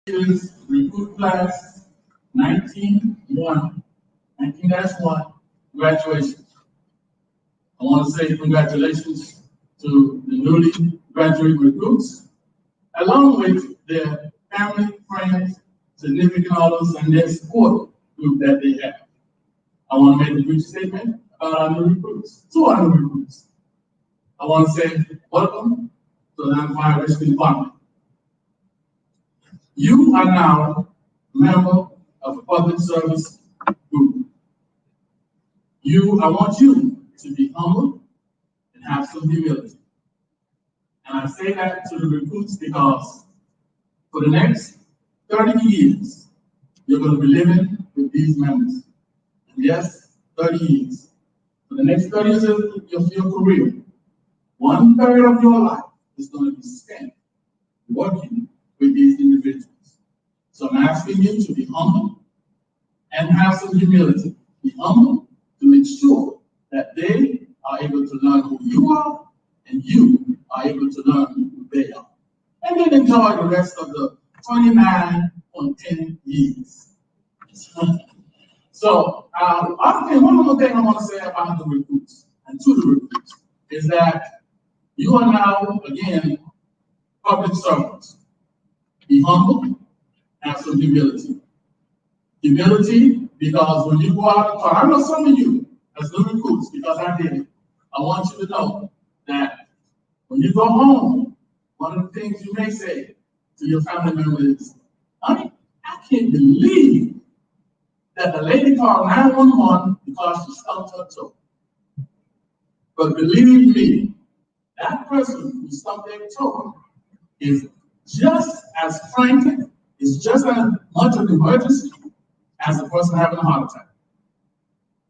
is recruit class 19-1 graduation. I want to say congratulations to the newly graduate recruits, along with their family, friends, significant others, and their support group that they have. I want to make a brief statement about our new recruits, two our new recruits. I want to say welcome to the Atlanta Fire Rescue Department. You are now a member of a public service group. I want you to be humble and have some humility. And I say that to the recruits because for the next 30 years, you're going to be living with these members. And yes, 30 years. For the next 30 years of your career, 1/3 of your life is going to be spent working with these individuals. So I'm asking you to be humble and have some humility. Be humble to make sure that they are able to learn who you are and you are able to learn who they are. And then enjoy the rest of the 29.10 years. So, one more thing I want to say about the recruits and to the recruits is that you are now, again, public servants. Be humble, have some humility. Humility, because when you go out, I know some of you as new recruits, because I did it. I want you to know that when you go home, one of the things you may say to your family member is, honey, I can't believe that the lady called 911 because she stumped her toe. But believe me, that person who stumped their toe is just as frantic, is just as much of an emergency as the person having a heart attack.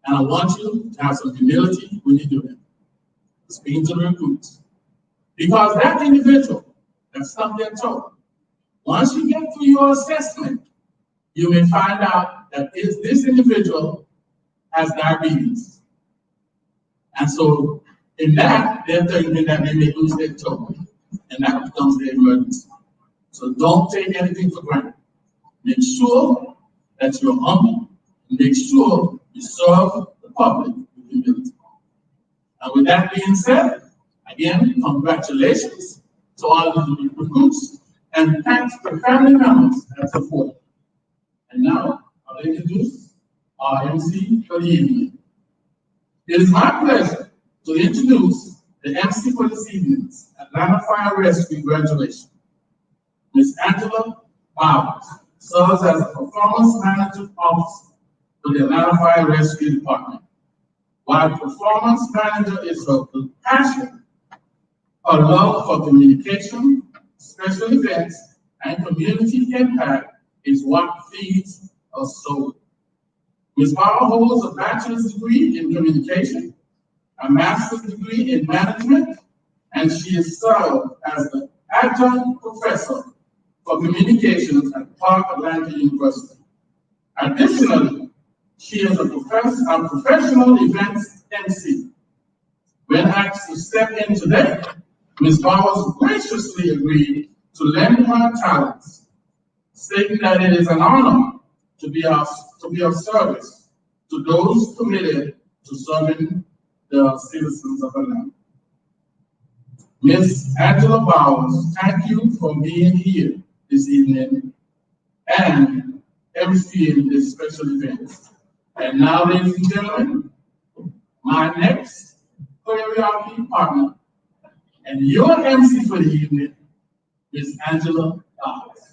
And I want you to have some humility when you do that. Speaking to the recruits. Because that individual that stumped their toe, once you get through your assessment, you may find out that this individual has diabetes. And so in that, they're thinking that they may lose their toe, and that becomes their emergency. So don't take anything for granted. Make sure that you're humble, and make sure you serve the public with humility. And with that being said, again, congratulations to all of the recruits, and thanks to family members that support. And now, I'll introduce our MC for the evening. It is my pleasure to introduce the MC for this evening's Atlanta Fire Rescue graduation. Ms. Angela Byron serves as a performance manager officer for the Atlanta Fire Rescue Department. While performance manager is her passion, her love for communication, special events, and community impact is what feeds her soul. Ms. Bauer holds a bachelor's degree in communication, a master's degree in management, and she is served as the adjunct professor for communications at Park Atlanta University. Additionally, she is a professional events MC. When asked to step in today, Ms. Bowers graciously agreed to lend her talents, stating that it is an honor to be of service to those committed to serving the citizens of Atlanta. Ms. Angela Bowers, thank you for being here this evening and emceeing this special event. And now, ladies and gentlemen, my next choreography partner and your MC for the evening is Angela Bowers.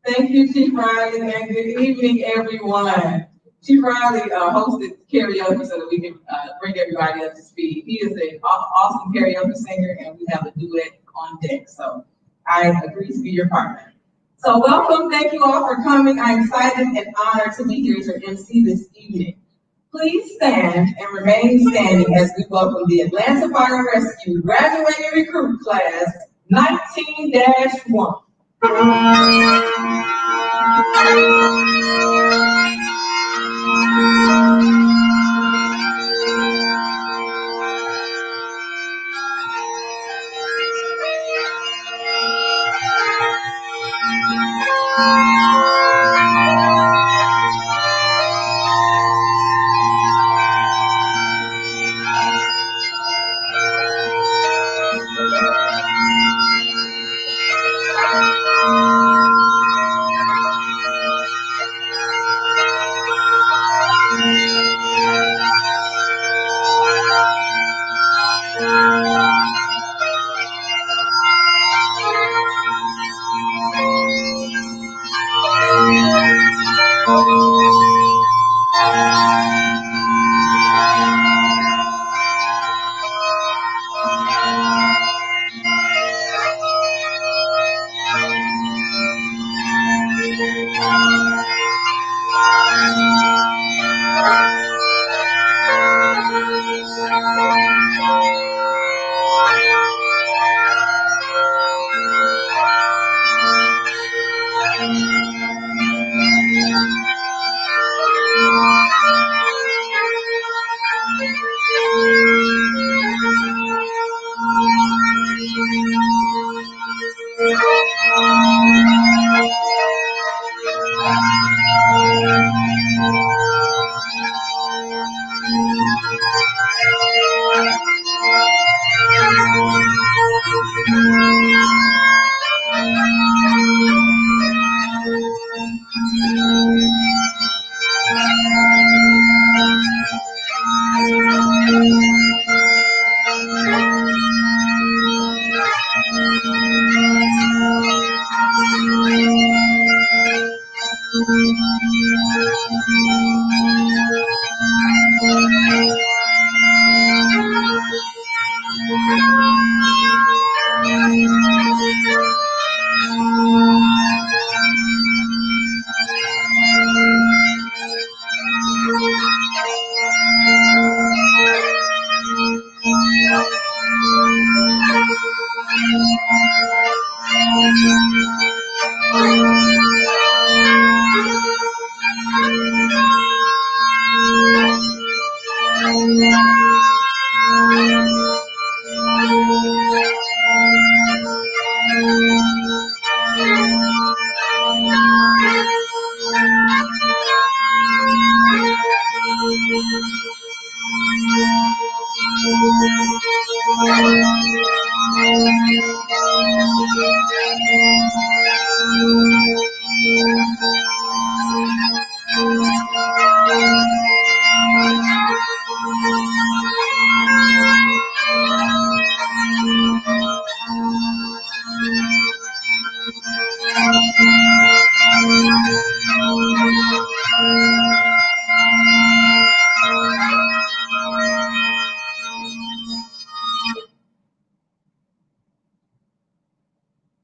Thank you, Chief Riley, and good evening, everyone. Chief Riley hosted karaoke so that we can bring everybody up to speed. He is an awesome karaoke singer, and we have a duet on deck, so I agree to be your partner. So welcome, thank you all for coming. I'm excited and honored to be here as your MC this evening. Please stand and remain standing as we welcome the Atlanta Fire Rescue graduating recruit class 19-1.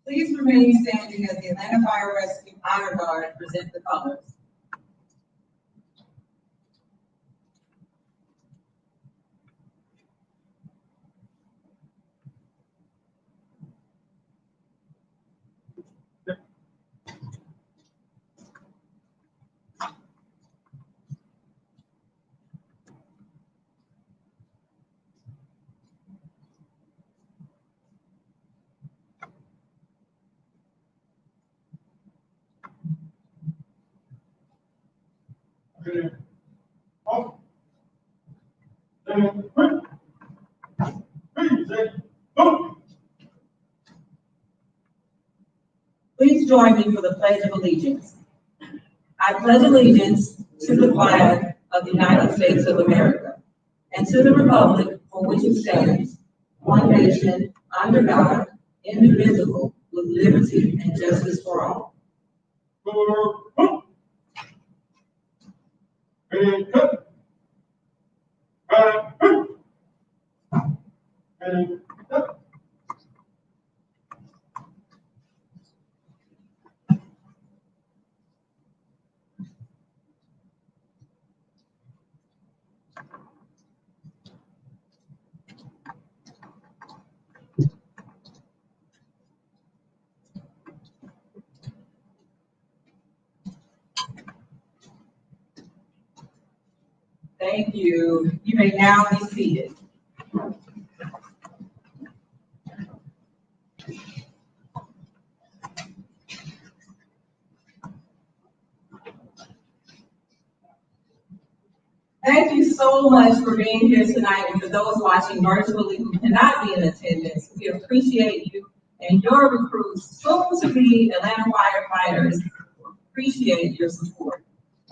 Please remain standing as the Atlanta Fire Rescue Honor Guard present the colors. Please join me for the Pledge of Allegiance. I pledge allegiance to the flag of the United States of America and to the republic for which it stands, one nation, under God, indivisible, with liberty and justice for all. Thank you. You may now be seated. so much for being here tonight, and for those watching virtually who cannot be in attendance, we appreciate you and your recruits, soon to be Atlanta firefighters. Appreciate your support.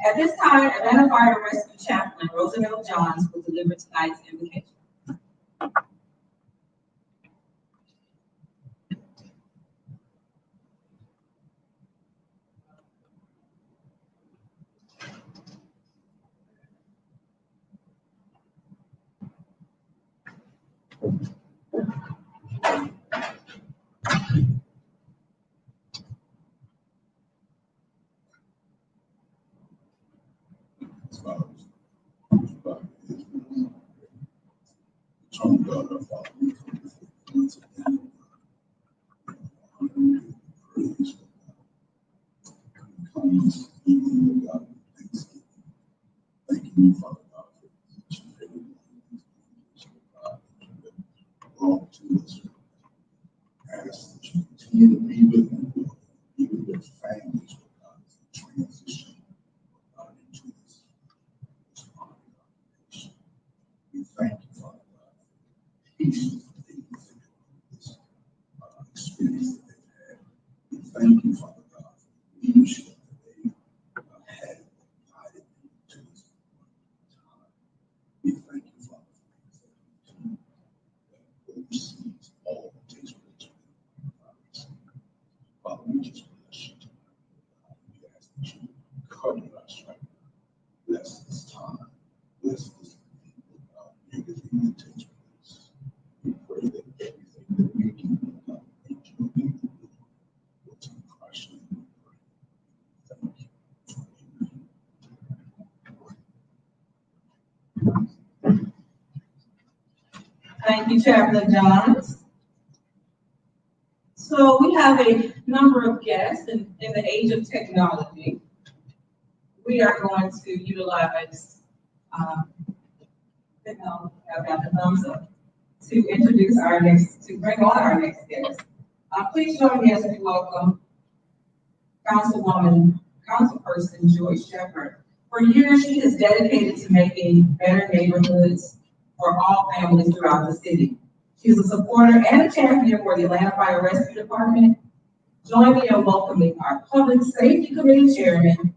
At this time, Atlanta Fire Rescue Chaplain Roosevelt Johns will deliver tonight's invocation. Thank you, Father God, for each and every one of these belong to us. Ask that you continue to be with them, even with families, God, as they transition into this nation. We thank you, Father God, for the patience that they can think of this experience that they've had. We thank you, Father God, for the leadership that they had guided them to this time. We thank you, Father, for the team that oversees all that takes place within the Father. Father, we just bless you tonight. We ask that you cover us right now. Bless this time. Bless this everything that takes place. We pray that everything that we do make you will take Christ in. We pray. Thank you. Thank you, Chaplain Johns. So we have a number of guests in the age of technology. We are going to utilize, I've got the thumbs up, to introduce to bring on our next guest. Please join me as we welcome Councilperson Joyce Sheperd. For years, she is dedicated to making better neighborhoods for all families throughout the city. She's a supporter and a champion for the Atlanta Fire Rescue Department. Join me in welcoming our Public Safety Committee Chairman,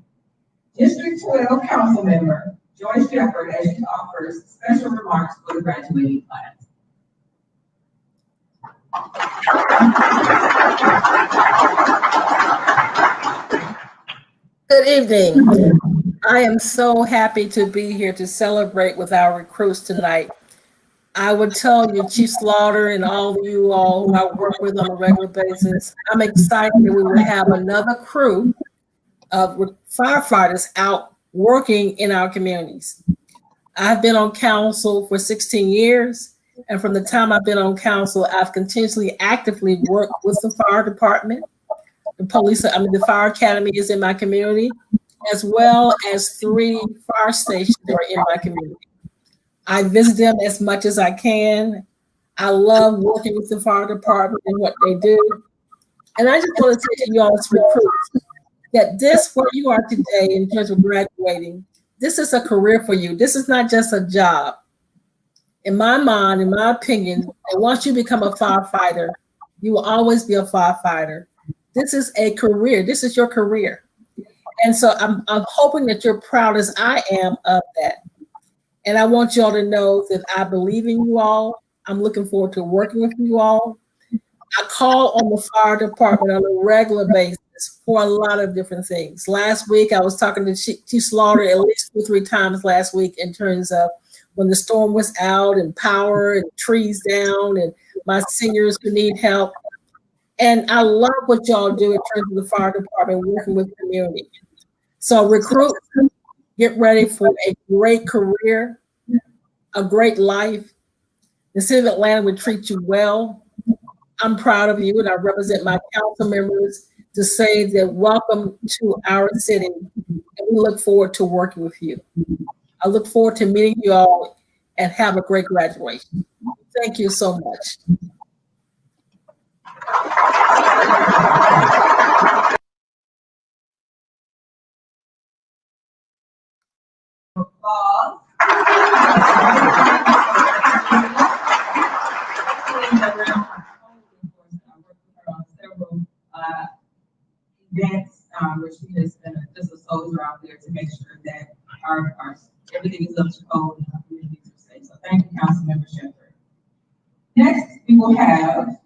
District 12 Council Member, Joyce Sheperd, as she offers special remarks for the graduating class. Good evening. I am so happy to be here to celebrate with our recruits tonight. I would tell you, Chief Slaughter and all of you all who I work with on a regular basis, I'm excited that we will have another crew of firefighters out working in our communities. I've been on council for 16 years, and from the time I've been on council, I've continuously actively worked with the fire department, the fire academy is in my community, as well as 3 fire stations are in my community. I visit them as much as I can. I love working with the fire department and what they do. And I just want to say to you all as recruits that this, where you are today in terms of graduating, this is a career for you. This is not just a job. In my mind, in my opinion, once you become a firefighter, you will always be a firefighter. This is a career. This is your career. And so I'm hoping that you're proud as I am of that. And I want you all to know that I believe in you all. I'm looking forward to working with you all. I call on the fire department on a regular basis for a lot of different things. Last week, I was talking to Chief Slaughter at least 2 or 3 times last week in terms of when the storm was out and power and trees down and my seniors who need help. And I love what y'all do in terms of the fire department working with the community. So recruits, get ready for a great career, a great life. The city of Atlanta would treat you well. I'm proud of you, and I represent my council members to say that welcome to our city, and we look forward to working with you. I look forward to meeting you all and have a great graduation. Thank you so much. Applause. events, where she has been just a soldier out there to make sure that our everything is up to code and our communities are safe. So thank you, Councilmember Sheperd. Next, we will have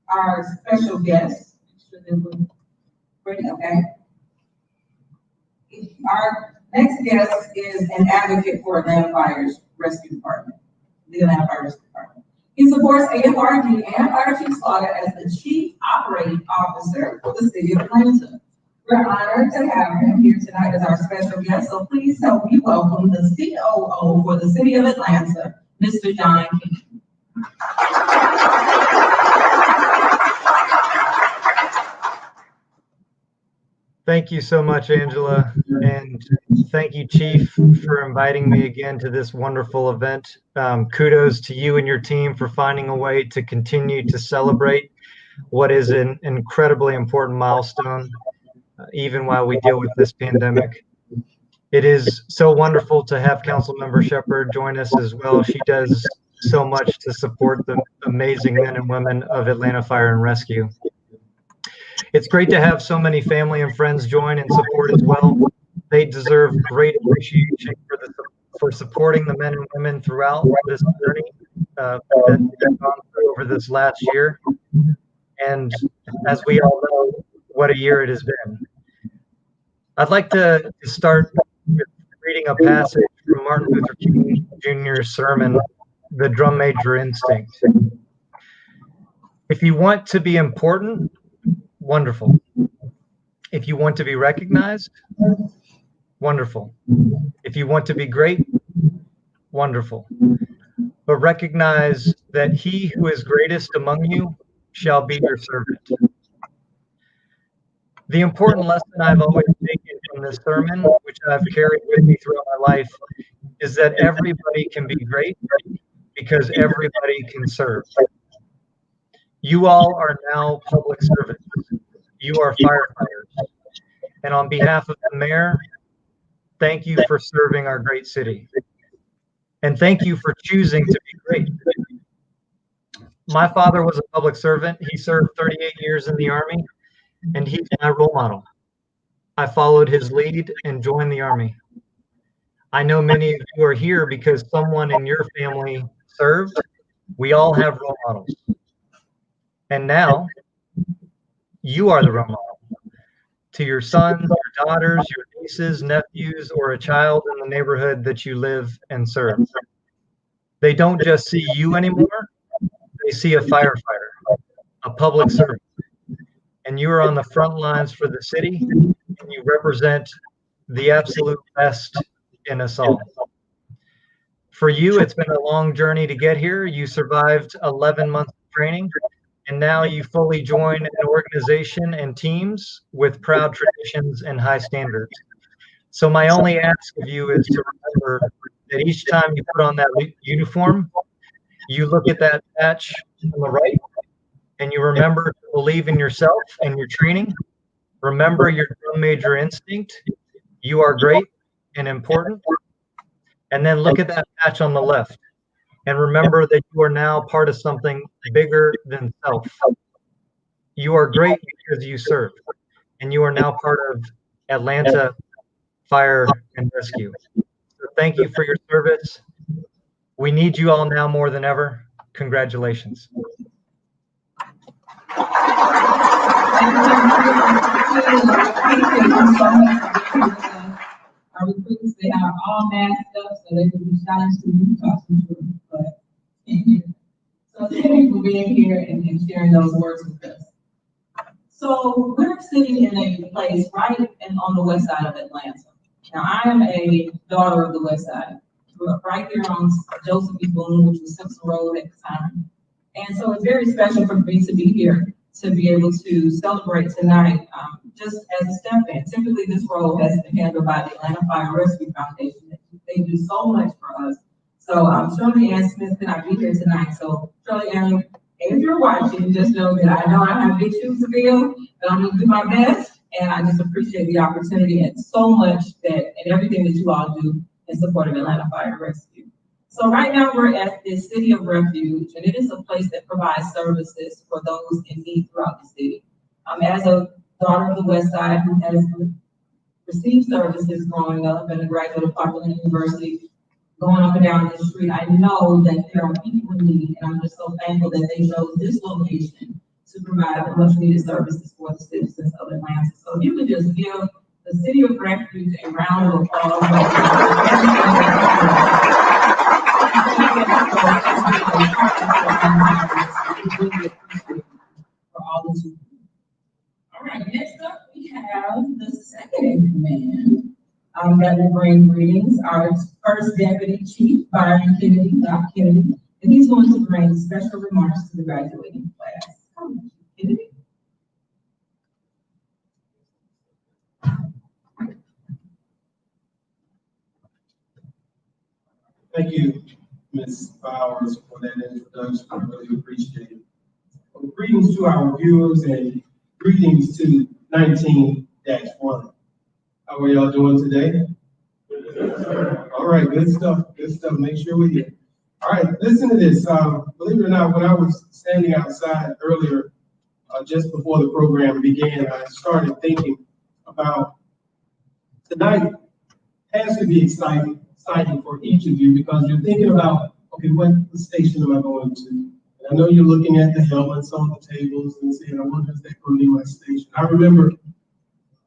our special guest. Okay. Our next guest is an advocate for Atlanta Fire's Rescue Department, the Atlanta Fire Rescue Department. He supports AFRD and Fire Chief Slaughter as the Chief Operating Officer for the City of Atlanta. We're honored to have him here tonight as our special guest, so please help me welcome the COO for the City of Atlanta, Mr. John King. Thank you so much, Angela, and thank you, Chief, for inviting me again to this wonderful event. Kudos to you and your team for finding a way to continue to celebrate what is an incredibly important milestone, even while we deal with this pandemic. It is so wonderful to have Councilmember Sheperd join us as well. She does so much to support the amazing men and women of Atlanta Fire and Rescue. It's great to have so many family and friends join and support as well. They deserve great appreciation for supporting the men and women throughout this journey that they've gone through over this last year. And as we all know, what a year it has been. I'd like to start with reading a passage from Martin Luther King Jr.'s sermon, The Drum Major Instinct. If you want to be important, wonderful. If you want to be recognized, wonderful. If you want to be great, wonderful. But recognize that he who is greatest among you shall be your servant. The important lesson I've always taken from this sermon, which I've carried with me throughout my life, is that everybody can be great because everybody can serve. You all are now public servants. You are firefighters. And on behalf of the mayor, thank you for serving our great city. And thank you for choosing to be great. My father was a public servant. He served 38 years in the Army, and he's my role model. I followed his lead and joined the Army. I know many of you are here because someone in your family served. We all have role models. And now, you are the role model to your sons, your daughters, your nieces, nephews, or a child in the neighborhood that you live and serve. They don't just see you anymore, they see a firefighter, a public servant. And you are on the front lines for the city, and you represent the absolute best in us all. For you, it's been a long journey to get here. You survived 11 months of training, and now you fully join an organization and teams with proud traditions and high standards. So my only ask of you is to remember that each time you put on that uniform, you look at that patch on the right, and you remember to believe in yourself and your training. Remember your drum major instinct. You are great and important. And then look at that patch on the left. And remember that you are now part of something bigger than self. You are great because you serve. And you are now part of Atlanta Fire and Rescue. So thank you for your service. We need you all now more than ever. Congratulations. Our recruits, they are all masked up, so they can be challenged to move talking to them, but can't hear. So thank you for being here and sharing those words with us. So we're sitting in a place right on the west side of Atlanta. Now, I am a daughter of the west side. Grew up right here on Joseph E. Boone, which was Simpson Road at the time. And so it's very special for me to be here, to be able to celebrate tonight, just as a step in. Typically, this role has been handled by the Atlanta Fire Rescue Foundation. They do so much for us. So Shirley Ann Smith could not be here tonight. So Shirley Ann, if you're watching, just know that I know I have big shoes to fill, but I'm gonna do my best. And I just appreciate the opportunity and so much and everything that you all do in support of Atlanta Fire Rescue. So right now we're at the City of Refuge, and it is a place that provides services for those in need throughout the city. as a daughter of the West Side who has received services growing up and a graduate of Parkland University, going up and down the street, I know that there are people in need, and I'm just so thankful that they chose this location to provide the much needed services for the citizens of Atlanta. So if you could just give the City of Refuge a round of applause. For all that you do. All right, next up we have the second in command that will bring greetings, our first Deputy Chief, Byron Kennedy, Doc Kennedy, and he's going to bring special remarks to the graduating class. Come on, Kennedy. Thank you, Ms. Bowers, for that introduction. I really appreciate it. Well, greetings to our viewers and greetings to 19-1. How are y'all doing today? All right, good stuff, good stuff. Make sure we're here. All right, listen to this. Believe it or not, when I was standing outside earlier, just before the program began, I started thinking about tonight has to be exciting for each of you because you're thinking about, okay, what station am I going to? And I know you're looking at the helmets on the tables and saying, I wonder if that's going to be my station. I remember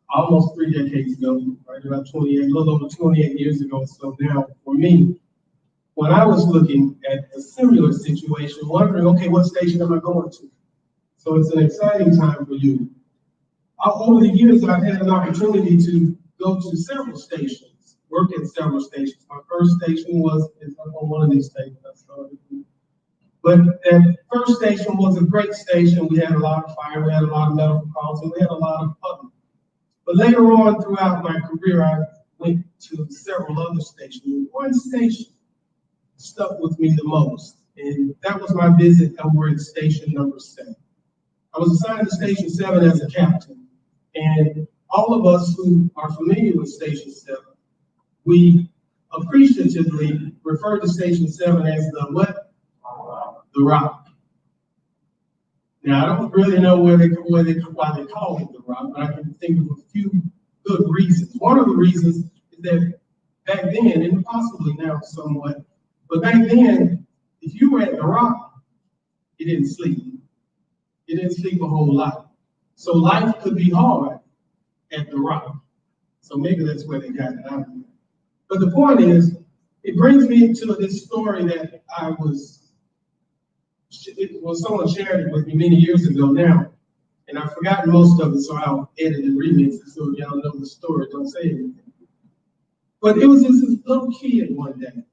almost 3 decades ago, right about 28, a little over 28 years ago. So now for me, when I was looking at a similar situation, wondering, okay, what station am I going to? So it's an exciting time for you. Over the years, I've had an opportunity to go to several stations. Work at several stations. My first station was on one of these stations I started with. But that first station was a great station. We had a lot of fire, we had a lot of medical calls, and we had a lot of public. But later on throughout my career, I went to several other stations. One station stuck with me the most, and that was my visit over at station number 7. I was assigned to station 7 as a captain, and all of us who are familiar with station 7, we appreciatively refer to station 7 as the what? The Rock. Now, I don't really know why they call it the Rock, but I can think of a few good reasons. One of the reasons is that back then, and possibly now somewhat, but back then, if you were at the Rock, you didn't sleep. You didn't sleep a whole lot. So life could be hard at the Rock. So maybe that's where they got it out of. But the point is, it brings me to this story that someone shared it with me many years ago now, and I've forgotten most of it, so I'll edit and remix it so y'all know the story, don't say anything. But it was this little kid one day.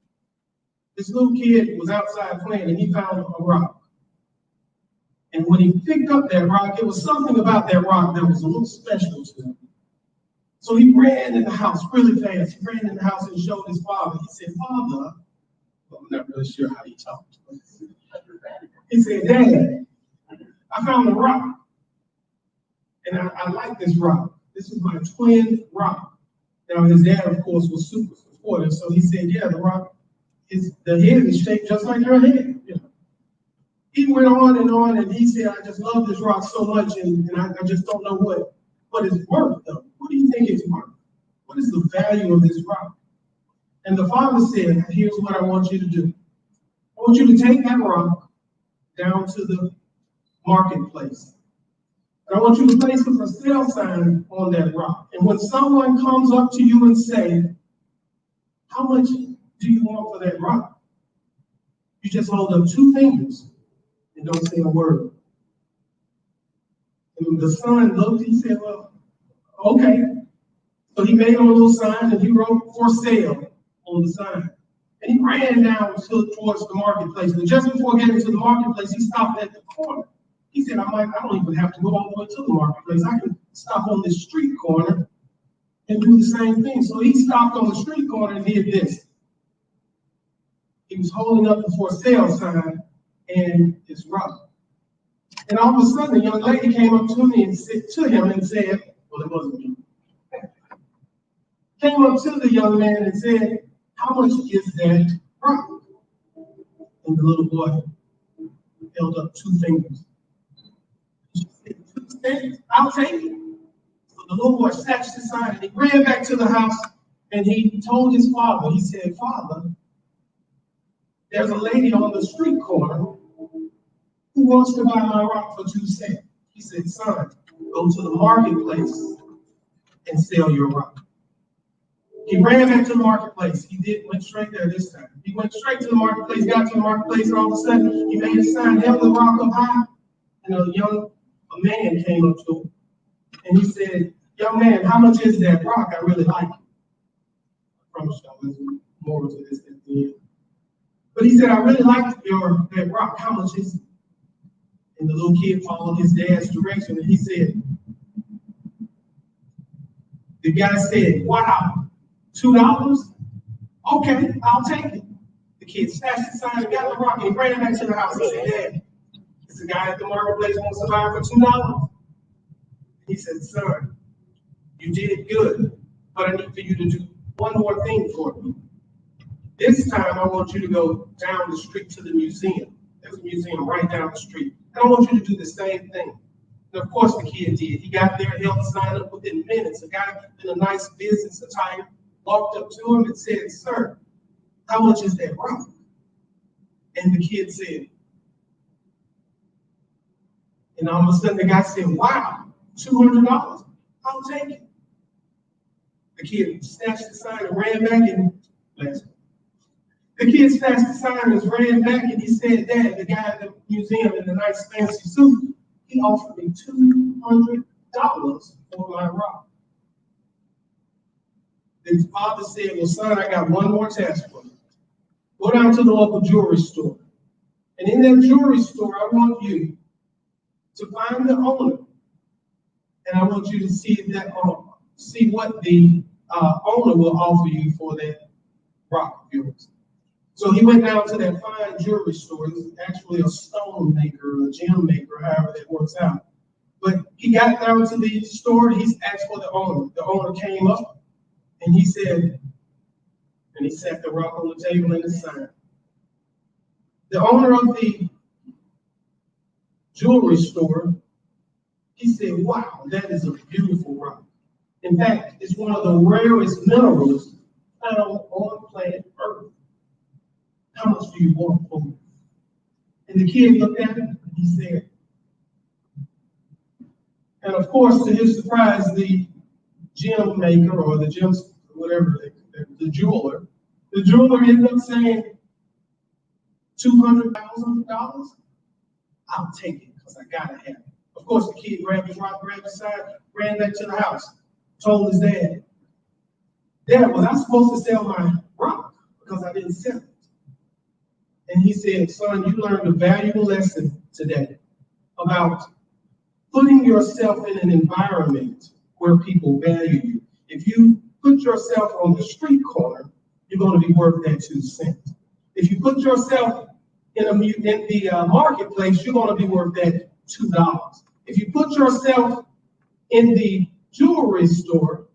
This little kid was outside playing and he found a rock. And when he picked up that rock, it was something about that rock that was a little special to him. So he ran in the house really fast. He ran in the house and showed his father. He said, Father, well, I'm not really sure how he talked. He said, Dad, I found a rock. And I like this rock. This is my twin rock. Now his dad, of course, was super supportive. So he said, yeah, the rock the head is shaped just like your head. You know. He went on and he said, I just love this rock so much and I just don't know what it's worth though. What do you think it's worth? What is the value of this rock? And the father said, here's what I want you to do. I want you to take that rock down to the marketplace. And I want you to place a for sale sign on that rock. And when someone comes up to you and say, how much do you want for that rock? You just hold up 2 fingers and don't say a word. And the son looked, he said, well, okay. So he made him a little sign and he wrote for sale on the sign. And he ran down towards the marketplace. And just before getting to the marketplace, he stopped at the corner. He said, I don't even have to go all the way to the marketplace. I can stop on this street corner and do the same thing. So he stopped on the street corner and did this. He was holding up the for sale sign and his rock. And all of a sudden, a young lady came up to me and said to him and said, well, it wasn't me. Came up to the young man and said, how much is that rock? And the little boy held up 2 fingers. She said, and I'll take it. So the little boy snatched the sign and he ran back to the house and he told his father, he said, Father, there's a lady on the street corner who wants to buy my rock for 2 cents. He said, son, go to the marketplace and sell your rock. He ran back to the marketplace. Went straight there this time. He went straight to the marketplace, got to the marketplace, and all of a sudden, he made a sign, held the rock up high, and a man came up to him, and he said, young man, how much is that rock? I really like it. I promise you there's more to this at the end. But he said, I really like that rock. How much is it? And the little kid followed his dad's direction, and he said, the guy said, wow, $2? Okay, I'll take it. The kid snatched the sign and got the rock and he ran back to the house and said, Dad, it's the guy at the marketplace wants to buy it for $2. He said, son, you did good, but I need for you to do one more thing for me. This time I want you to go down the street to the museum. There's a museum right down the street. And I want you to do the same thing. And of course the kid did. He got there, held the sign up within minutes. A guy in a nice business attire walked up to him and said, sir, how much is that rock? And the kid said, and all of a sudden the guy said, wow, $200, I'll take it. The kid snatched the sign and ran back and the kid snatched the sign and ran back and he said, Dad, the guy at the museum in the nice fancy suit, he offered me $200 for my rock. His father said, well, son, I got one more task for you. Go down to the local jewelry store. And in that jewelry store, I want you to find the owner. And I want you to see what the owner will offer you for that rock of yours. So he went down to that fine jewelry store. It was actually a stone maker, a gem maker, however that works out. But he got down to the store, he asked for the owner. The owner came up and he said, and he sat the rock on the table and the sign. The owner of the jewelry store, he said, wow, that is a beautiful rock. In fact, it's one of the rarest minerals found on planet Earth. How much do you want for it? And the kid looked at him and he said, and of course, to his surprise, the gem maker or the gems, whatever, the jeweler ended up saying, $200,000? I'll take it because I gotta have it. Of course, the kid grabbed his rock, grabbed his sign, ran back to the house, told his dad, Dad, was I supposed to sell my rock because I didn't sell it? And he said, son, you learned a valuable lesson today about putting yourself in an environment where people value you. If you put yourself on the street corner, you're going to be worth that 2 cents. If you put yourself in the marketplace, you're going to be worth that $2. If you put yourself in the jewelry store,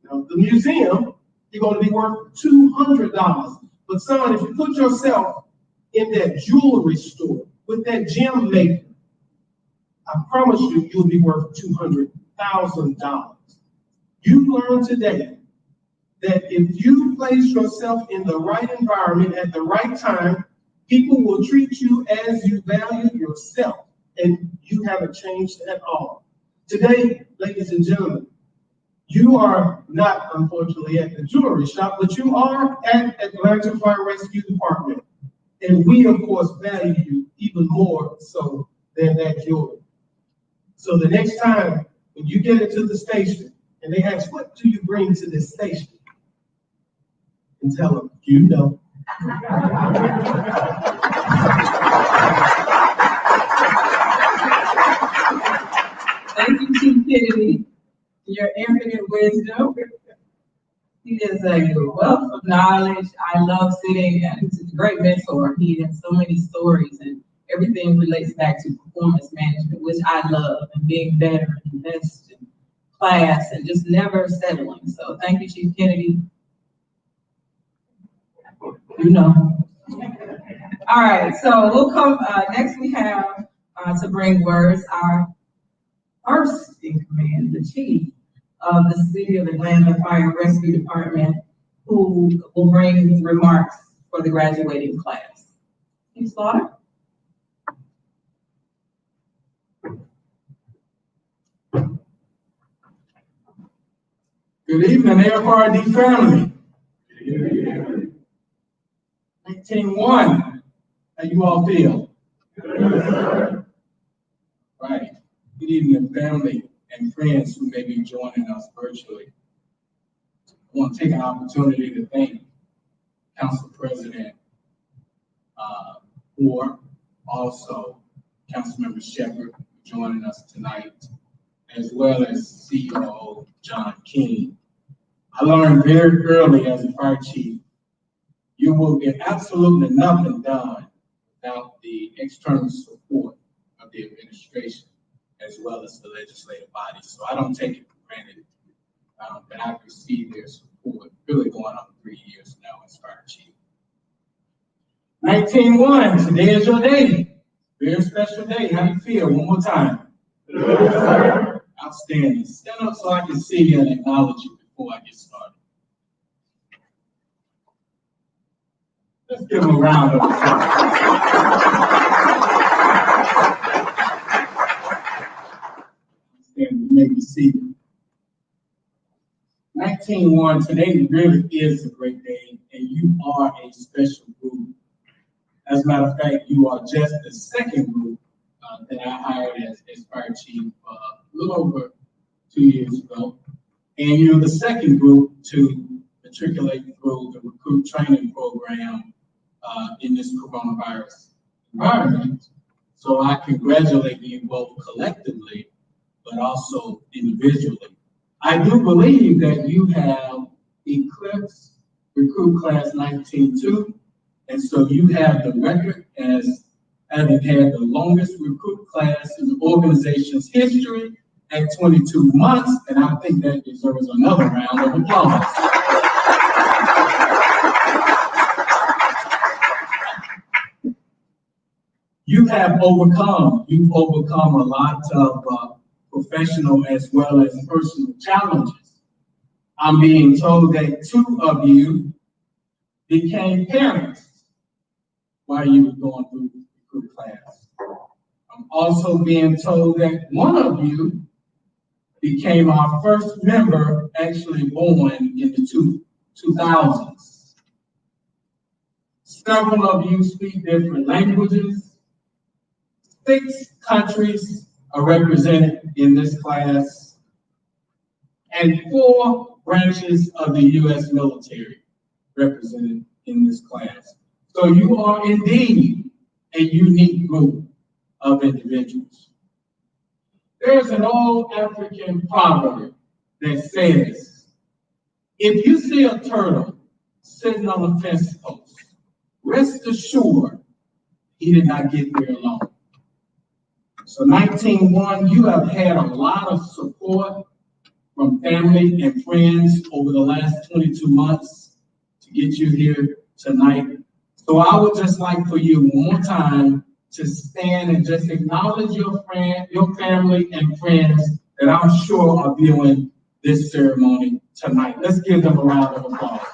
the museum, you're going to be worth $200. But son, if you put yourself in that jewelry store with that gem maker, I promise you, you'll be worth $200,000. You learned today that if you place yourself in the right environment at the right time, people will treat you as you value yourself, and you haven't changed at all. Today, ladies and gentlemen, you are not, unfortunately, at the jewelry shop, but you are at Atlanta Fire Rescue Department. And we, of course, value you even more so than that jewelry. So the next time when you get into the station and they ask, what do you bring to this station? And tell them, you know. Thank you, Chief Kennedy, for your infinite wisdom. He is a wealth of knowledge. I love sitting, and he's a great mentor. He has so many stories, and everything relates back to performance management, which I love, and being better and best in class and just never settling. So thank you, Chief Kennedy. You know. All right, so we'll come, next we have to bring words, our first in command, the chief of the City of Atlanta Fire and Rescue Department, who will bring remarks for the graduating class. Chief Slaughter. Good evening, AFRD family. 19-1, how you all feel? Right. Good evening, family and friends who may be joining us virtually. I want to take an opportunity to thank Council President or also Councilmember Sheperd for joining us tonight, as well as CEO John King. I learned very early as a fire chief, you will get absolutely nothing done without the external support of the administration, as well as the legislative body. So I don't take it for granted that I've received their support, really going on 3 years now as fire chief. 19-1, today is your day. Very special day. How do you feel? One more time. Outstanding. Stand up so I can see you and acknowledge you before I get started. Let's give them a round of applause. You may be seated. 19-1, today really is a great day, and you are a special group. As a matter of fact, you are just the second group that I hired as fire chief a little over 2 years ago. And you're the second group to matriculate through the recruit training program in this coronavirus environment. So I congratulate you both collectively, but also individually. I do believe that you have eclipsed recruit class 19-2, and so you have the record as having had the longest recruit class in the organization's history at 22 months, and I think that deserves another round of applause. You've overcome a lot of professional as well as personal challenges. I'm being told that 2 of you became parents while you were going through the recruit class. I'm also being told that 1 of you became our first member actually born in the 2000s. Several of you speak different languages. 6 countries are represented in this class, and 4 branches of the U.S. military represented in this class. So you are indeed a unique group of individuals. There's an old African proverb that says, if you see a turtle sitting on a fence post, rest assured he did not get there alone. So 19-1, you have had a lot of support from family and friends over the last 22 months to get you here tonight. So I would just like for you one more time to stand and just acknowledge your family and friends that I'm sure are viewing this ceremony tonight. Let's give them a round of applause.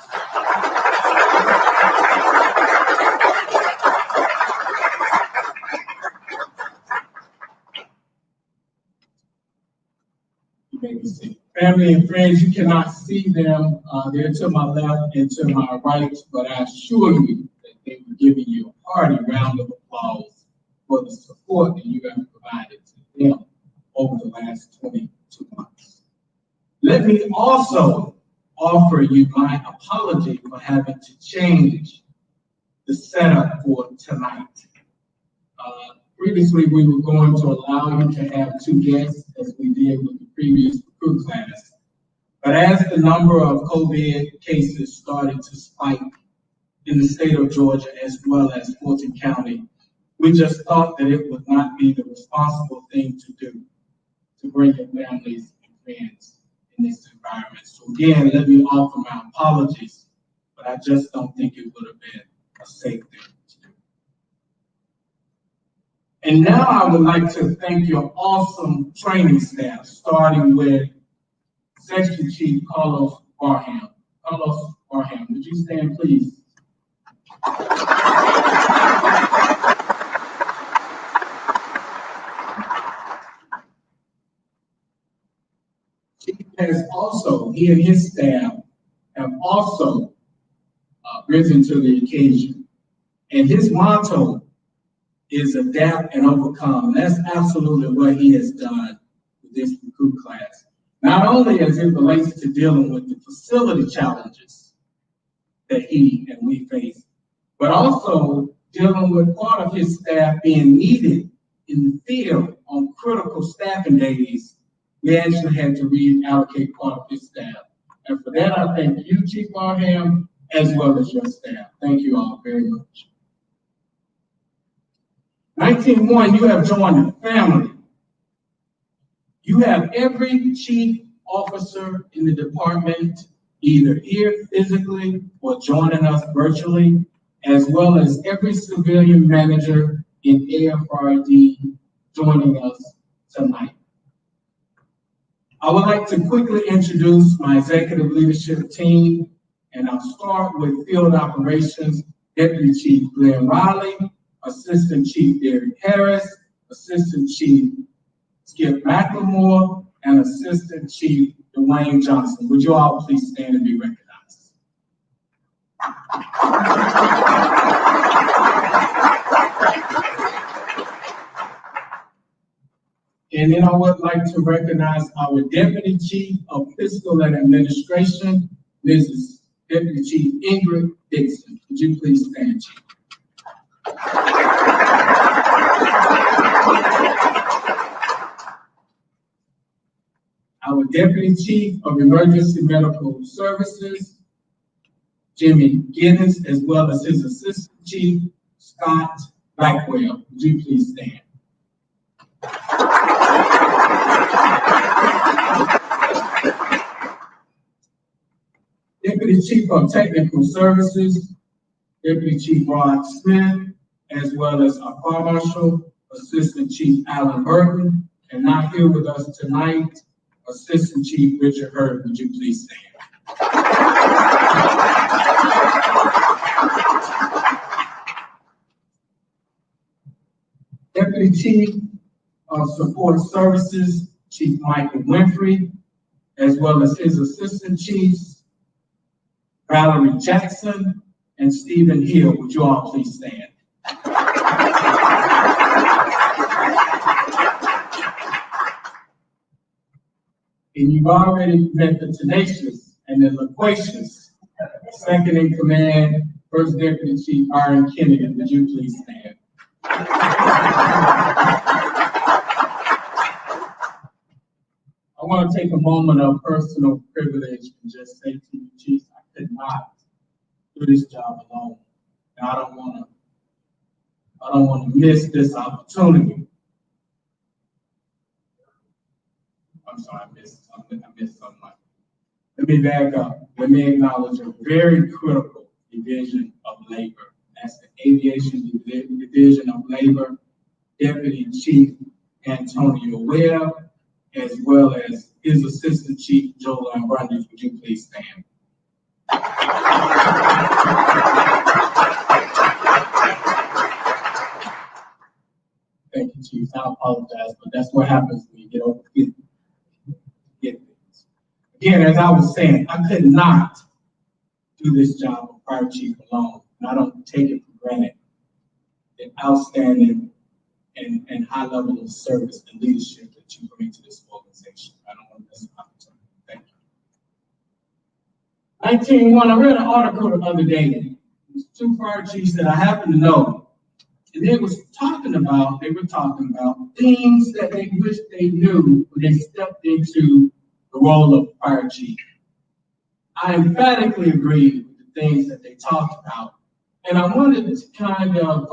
Family and friends, you cannot see them. They're to my left and to my right, but I assure you that they were giving you a hearty round of applause for the support that you have provided to them over the last 22 months. Let me also offer you my apology for having to change the setup for tonight. Previously, we were going to allow you to have 2 guests as we did with the previous recruit class. But as the number of COVID cases started to spike in the state of Georgia as well as Fulton County, we just thought that it would not be the responsible thing to do to bring your families and friends in this environment. So again, let me offer my apologies, but I just don't think it would have been a safe thing to do. And now I would like to thank your awesome training staff, starting with Section Chief Carlos Barham. Carlos Barham, would you stand, please? He and his staff have also risen to the occasion. And his motto is adapt and overcome. And that's absolutely what he has done with this recruit class. Not only as it relates to dealing with the facility challenges that he and we face, but also dealing with part of his staff being needed in the field on critical staffing days. We actually had to reallocate part of his staff. And for that, I thank you, Chief Barham, as well as your staff. Thank you all very much. 19-1, you have joined the family. You have every chief officer in the department either here physically or joining us virtually, as well as every civilian manager in AFRD joining us tonight. I would like to quickly introduce my executive leadership team, and I'll start with Field Operations Deputy Chief Glenn Riley, Assistant Chief Derek Harris, Assistant Chief Skip McLemore, and Assistant Chief Dwayne Johnson. Would you all please stand and be recognized? And then I would like to recognize our Deputy Chief of Fiscal and Administration, Mrs. Deputy Chief Ingrid Dixon. Would you please stand, Chief? Our Deputy Chief of Emergency Medical Services, Jimmy Giddens, as well as his Assistant Chief, Scott Blackwell. Would you please stand? Deputy Chief of Technical Services, Deputy Chief Rod Smith, as well as our Fire Marshal, Assistant Chief Alan Burton, and not here with us tonight, Assistant Chief Richard Hurd. Would you please stand? Deputy Chief of Support Services, Chief Michael Winfrey, as well as his Assistant Chiefs, Valerie Jackson and Stephen Hill. Would you all please stand? And you've already met the tenacious and the loquacious second in command, First Deputy Chief Byron Kennedy. Would you please stand? I want to take a moment of personal privilege and just say to you, Chief, I could not do this job alone. And I don't want to miss this opportunity. I'm sorry, I missed something. Let me back up. Let me acknowledge a very critical division of labor. That's the Aviation Division of Labor, Deputy Chief Antonio Webb, as well as his Assistant Chief Joe Lambrundis. Would you please stand? Thank you, Chief. I apologize, but that's what happens when you get over 50. Again, as I was saying, I could not do this job of fire chief alone, and I don't take it for granted. The outstanding and high level of service and leadership that you bring to this organization. I don't want to miss an opportunity. Thank you. 19-1, I read an article the other day. There's two fire chiefs that I happen to know, and they were talking about things that they wish they knew when they stepped into the role of fire chief. I emphatically agree with the things that they talked about, and I wanted to kind of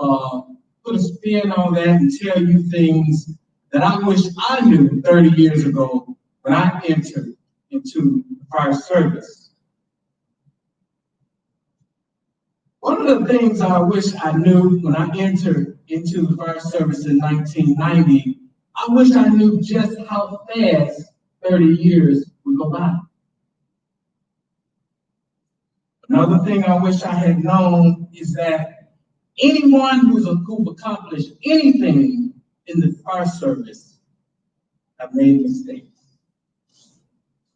put a spin on that and tell you things that I wish I knew 30 years ago when I entered into the fire service. One of the things I wish I knew when I entered into the fire service in 1990, I wish I knew just how fast 30 years would go by. Another thing I wish I had known is that anyone who's accomplished anything in the fire service have made mistakes.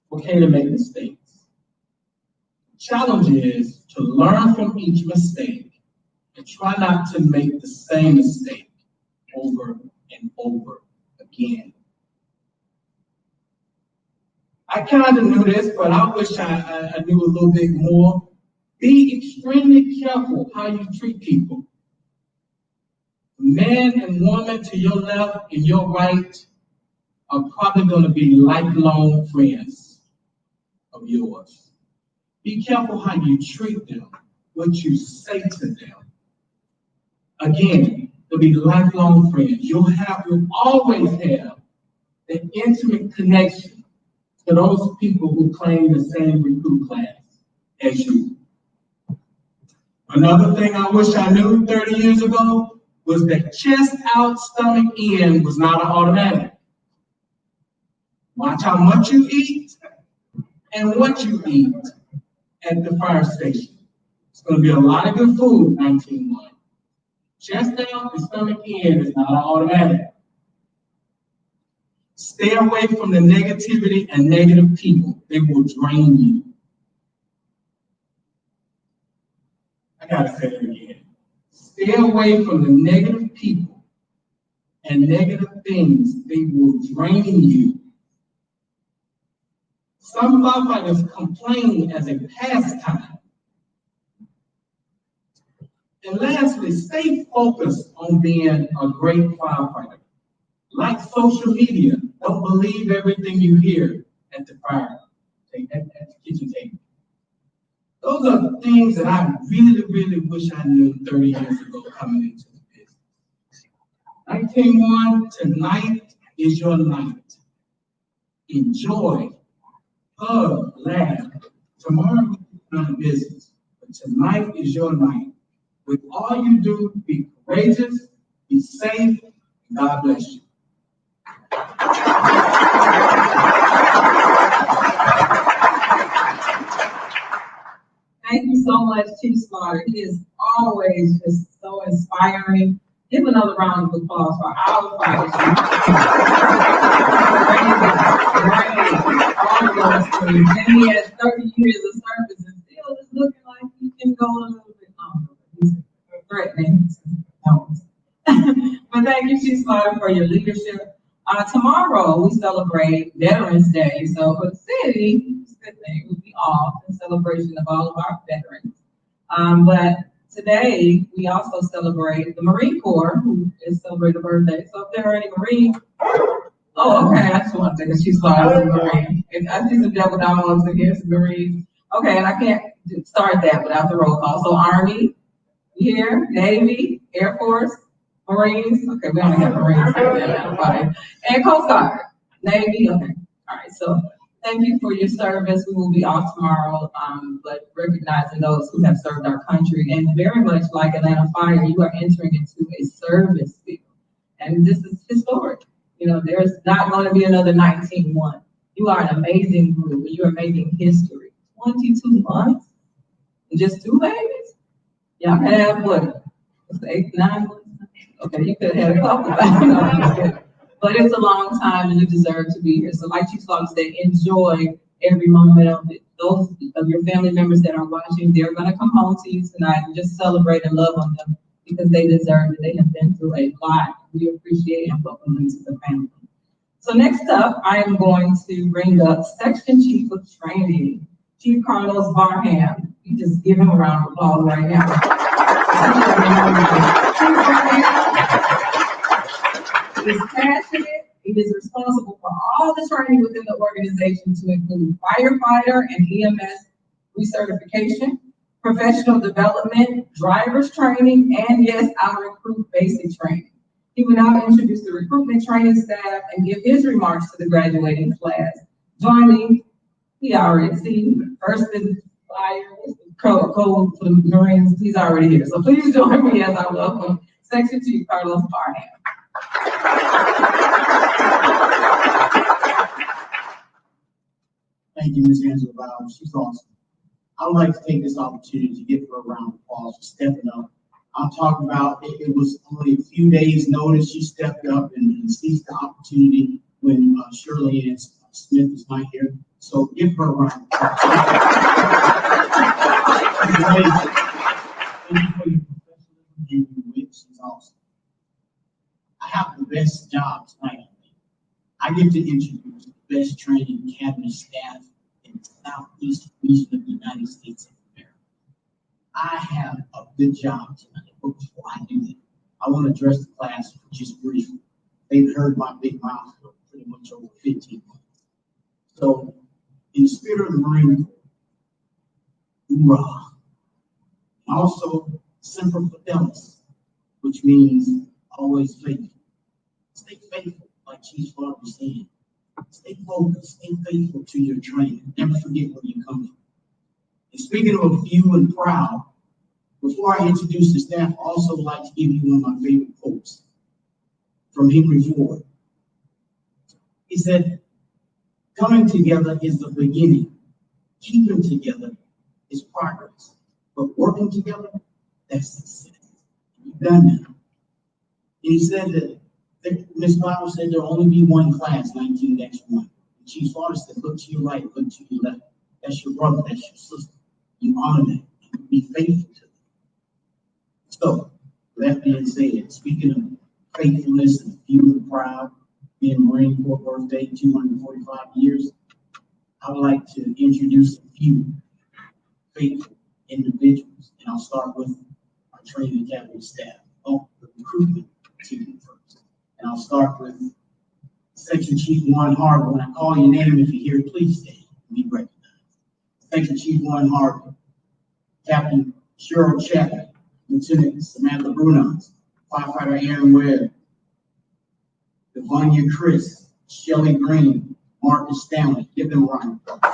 Okay to make mistakes. The challenge is to learn from each mistake and try not to make the same mistake over and over again. I kind of knew this, but I wish I knew a little bit more. Be extremely careful how you treat people. Man and woman to your left and your right are probably going to be lifelong friends of yours. Be careful how you treat them, what you say to them. Again, they'll be lifelong friends. You'll always have an intimate connection to those people who claim the same recruit class as you. Another thing I wish I knew 30 years ago was that chest out, stomach in was not an automatic. Watch how much you eat and what you eat at the fire station. It's going to be a lot of good food, 19-1. Chest out and stomach in is not an automatic. Stay away from the negativity and negative people. They will drain you. I gotta say it again. Stay away from the negative people and negative things. They will drain you. Some firefighters complain as a pastime. And lastly, stay focused on being a great firefighter. Like social media, don't believe everything you hear at the fire, at the kitchen table. Those are things that I really, really wish I knew 30 years ago coming into the business. 19-1, tonight is your night. Enjoy, hug, laugh. Tomorrow we're not business, but tonight is your night. With all you do, be courageous, be safe, and God bless you. Thank you so much, Chief Slaughter. He is always just so inspiring. Give another round of applause for our fighters. All of those things. And he has 30 years of service and still is looking like he can go a little bit longer. He's threatening. But thank you, Chief Slaughter, for your leadership. Tomorrow we celebrate Veterans Day. So for the city, it's a good thing, we'll be off in celebration of all of our veterans. But today we also celebrate the Marine Corps, who is celebrating a birthday. So if there are any Marines, oh, okay, I just want to take a Chief Slaughter as a Marine. And I see some double dogs against Marines. Okay, and I can't start that without the roll call. So Army, here, Navy, Air Force, Marines, okay, we only have Marines here, and Coast Guard, Navy, okay. All right, so thank you for your service. We will be off tomorrow, but recognizing those who have served our country, and very much like Atlanta Fire, you are entering into a service field, and this is historic. You know, there's not going to be another 19-1. You are an amazing group, and you are making history. 22 months, and just 2 babies? Y'all have what? 8, 9 months? Okay, you could have had a couple, but it's a long time and you deserve to be here. So like Chief Slaughter said, enjoy every moment of it. Those of your family members that are watching, they're gonna come home to you tonight and just celebrate and love on them because they deserve it. They have been through a lot. We appreciate and welcome them to the family. So next up, I am going to bring up Section Chief of Training, Chief Carlos Barham. You just give him a round of applause right now. He is passionate. He is responsible for all the training within the organization to include firefighter and EMS recertification, professional development, driver's training, and yes, our recruit basic training. He will now introduce the recruitment training staff and give his remarks to the graduating class. Joining, he already see first in fire, code for the Marines, he's already here. So please join me as I welcome Section Chief Carlos Barham. Thank you, Ms. Angela Byron. She's awesome. I would like to take this opportunity to give her a round of applause for stepping up. I'm talking about it was only a few days' notice. She stepped up and seized the opportunity when Shirley Ann Smith is not here. So give her a round of applause. Thank you for your professionalism and your wit. She's awesome. I have the best job tonight. I get to introduce the best training academy staff in the southeast region of the United States of America. I have a good job tonight, but before I do that, I want to address the class just briefly. They've heard my big mouth for pretty much over 15 months. So, in the spirit of the Marine Corps, hoorah. And also, semper fidelis, which means always faithful. Stay faithful, like Chief Slaughter was saying. Stay focused, stay faithful to your training. Never forget where you come from. And speaking of a few and proud, before I introduce the staff, I also like to give you one of my favorite quotes from Henry Ford. He said, "Coming together is the beginning. Keeping together is progress. But working together, that's success." You've done that. And he said that Ms. Byron said there'll only be one class, 19-1. And Chief Slaughter said, look to your right, look to your left. That's your brother, that's your sister. You honor them, and be faithful to them. So, with that being said, speaking of faithfulness and few and proud, being Marine Corps birthday, 245 years, I would like to introduce a few faithful individuals. And I'll start with our training academy staff. Oh, the recruitment team first. And I'll start with Section Chief Warren Harvey. When I call your name, if you're here, please stand and be recognized. Section Chief Warren Harvey, Captain Joyce Sheperd, Lieutenant Samantha Brunons, Firefighter Aaron Webb, Devanya Chris, Shelley Green, Marcus Stanley. Give them a round of applause.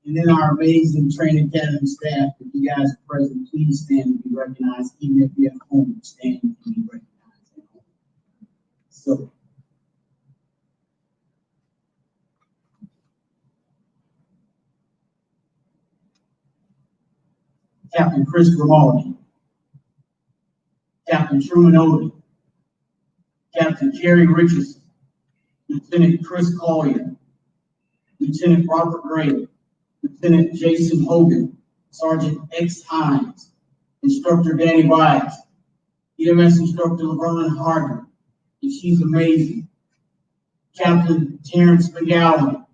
And then our amazing training academy staff, if you guys are present, please stand and be recognized. Even if you're at home, stand and be recognized at home. So, Captain Chris Grimaldi, Captain Truman Odom, Captain Kerry Richardson, Lieutenant Chris Collier, Lieutenant Robert Gray, Lieutenant Jason Hogan, Sergeant X Hines, Instructor Danny Wise, EMS Instructor Laverne Harden, and she's amazing, Captain Terrence McGowan,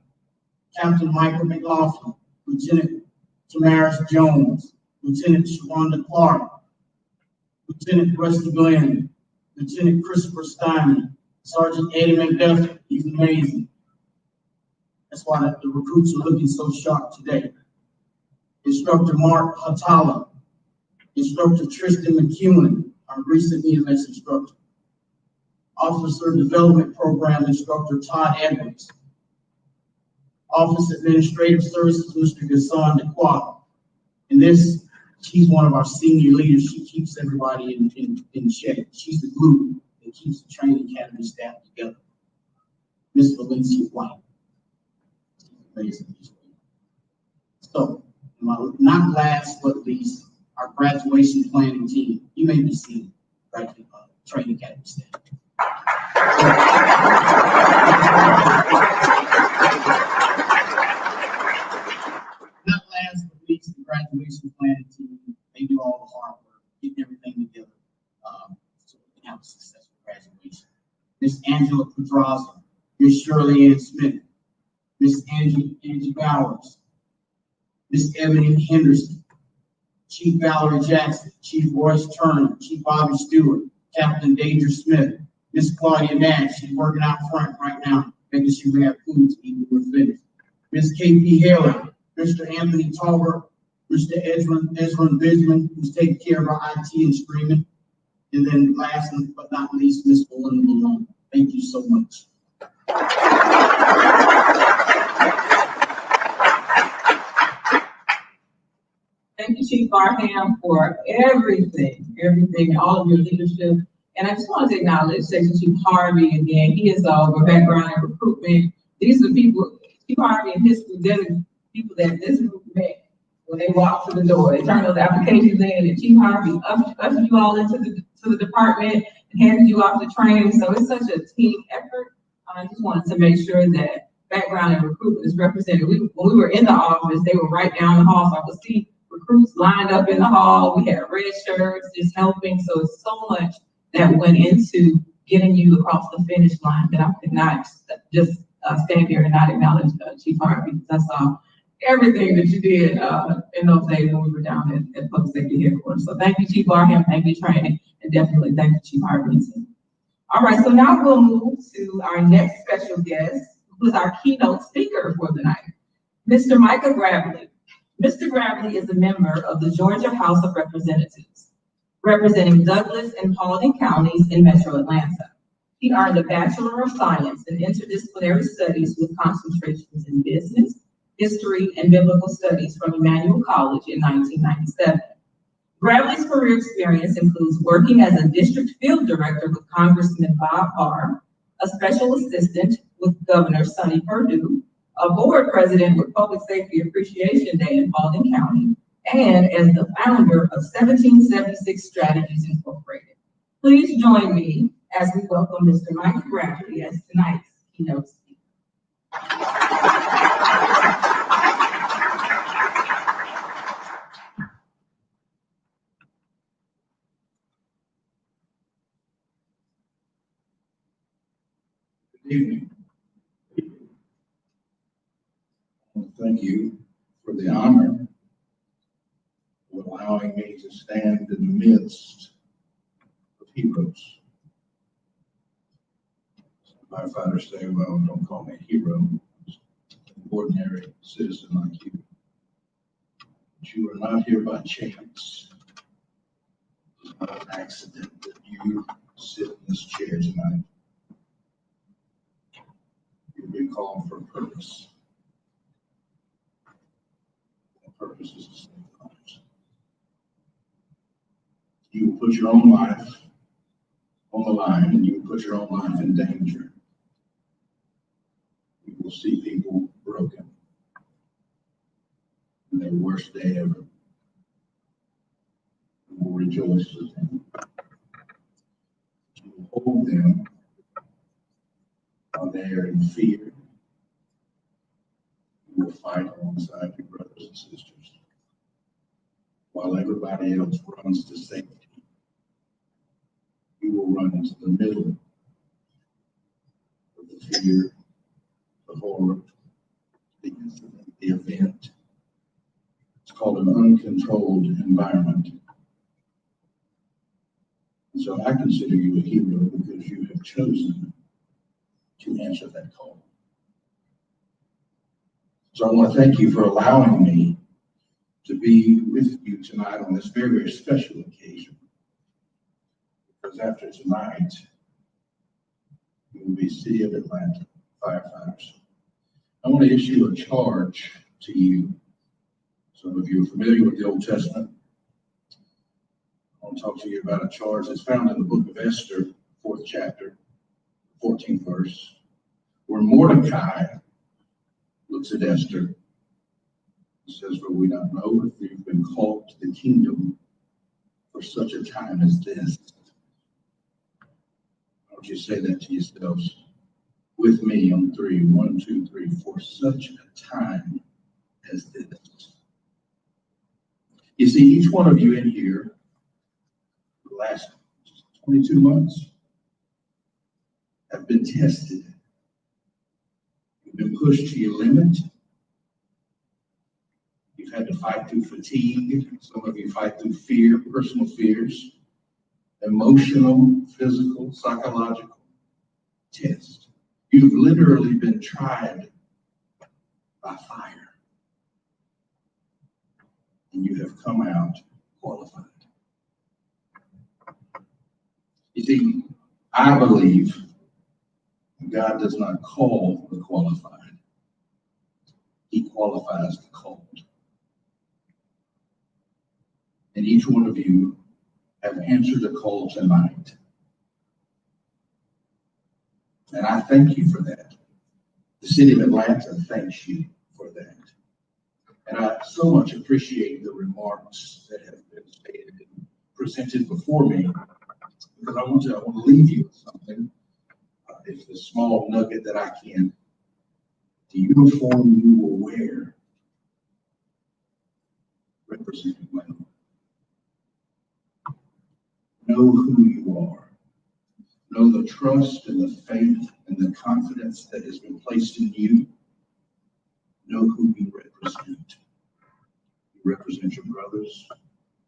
Captain Michael McLaughlin, Lieutenant Tamaris Jones, Lieutenant Sharonda Clark, Lieutenant Rusty Glenn, Lieutenant Christopher Steinman, Sergeant Eddie McDuffie, he's amazing. That's why the recruits are looking so sharp today. Instructor Mark Hatala, Instructor Tristan McEwen, our recent EMS instructor. Officer Development Program Instructor Todd Edwards. Office Administrative Services, Mr. Gasson DeQuat. And this, she's one of our senior leaders. She keeps everybody in check. She's the glue that keeps the training academy staff together. Miss Valencia White. So, not last but least, our graduation planning team. You may be seeing training academy staff. Not last but least, the graduation planning team. They do all the hard work, getting everything together so we can have a successful graduation. Miss Angela Pedraza, Miss Shirley Ann Smith, Miss Angie Bowers, Miss Ebony Henderson, Chief Valerie Jackson, Chief Royce Turner, Chief Bobby Stewart, Captain Danger Smith, Miss Claudia Nash, she's working out front right now, making sure we have food to eat when we're finished. Miss KP Haley, Mr. Anthony Talbert, Mr. Ezra Bisman, who's taking care of our IT and streaming. And then last but not least, Miss Belinda Malone. Thank you so much. Thank you, Chief Barham, for everything, all of your leadership. And I just wanted to acknowledge Section Chief Harvey again. He is over background and recruitment. These are the people, Chief Harvey and his group, they're the people that this group met when they walked through the door. They turned those applications in, and Chief Harvey ushered you all into the department and handed you off to training. So it's such a team effort. I just wanted to make sure that background and recruitment is represented. When we were in the office, they were right down the hall, so I could see recruits lined up in the hall. We had red shirts just helping. So it's so much that went into getting you across the finish line that I could not just stand here and not acknowledge Chief Harvey, because I saw everything that you did in those days when we were down at Public Safety Headquarters. So thank you, Chief Barham, thank you, training, and definitely thank you, Chief Harvey. All right, so now we'll move to our next special guest, who is our keynote speaker for the night, Mr. Micah Gravley. Mr. Gravley is a member of the Georgia House of Representatives, representing Douglas and Paulding counties in Metro Atlanta. He earned a Bachelor of Science in Interdisciplinary Studies with concentrations in business, history, and biblical studies from Emmanuel College in 1997. Gravley's career experience includes working as a district field director with Congressman Bob Barr, a special assistant with Governor Sonny Perdue, a board president with Public Safety Appreciation Day in Paulding County, and as the founder of 1776 Strategies Incorporated. Please join me as we welcome Mr. Micah Gravley as tonight's keynote speaker. Good evening. Thank you for the honor of allowing me to stand in the midst of heroes. Some firefighters say, well, don't call me a hero. I'm just an ordinary citizen like you. But you are not here by chance. It's not an accident that you sit in this chair tonight. You've been called for a purpose. Purpose is to save lives. You will put your own life on the line, and you will put your own life in danger. You will see people broken in their worst day ever. You will rejoice with them. You will hold them while they are in fear. You will fight alongside your brothers and sisters while everybody else runs to safety. You will run into the middle of the fear, the horror, the incident, the event. It's called an uncontrolled environment. And so I consider you a hero because you have chosen to answer that call. So I want to thank you for allowing me to be with you tonight on this very, very special occasion. Because after tonight, you will be City of Atlanta firefighters. I want to issue a charge to you. Some of you are familiar with the Old Testament. I want to talk to you about a charge that's found in the book of Esther, 4th chapter, 14th verse, where Mordecai looks at Esther and says, for we don't know if you've been called to the kingdom for such a time as this. I want you to say that to yourselves with me on 3. 1, 2, 3. For such a time as this. You see, each one of you in here, for the last 22 months, have been tested. You've been pushed to your limit. You've had to fight through fatigue. Some of you fight through fear, personal fears, emotional, physical, psychological tests. You've literally been tried by fire. And you have come out qualified. You see, I believe God does not call the qualified. He qualifies the called. And each one of you have answered the call tonight. And I thank you for that. The city of Atlanta thanks you for that. And I so much appreciate the remarks that have been stated and presented before me, because I want to leave you with something. It's a small nugget that I can. The uniform you will wear represents well. Know who you are. Know the trust and the faith and the confidence that has been placed in you. Know who you represent. You represent your brothers,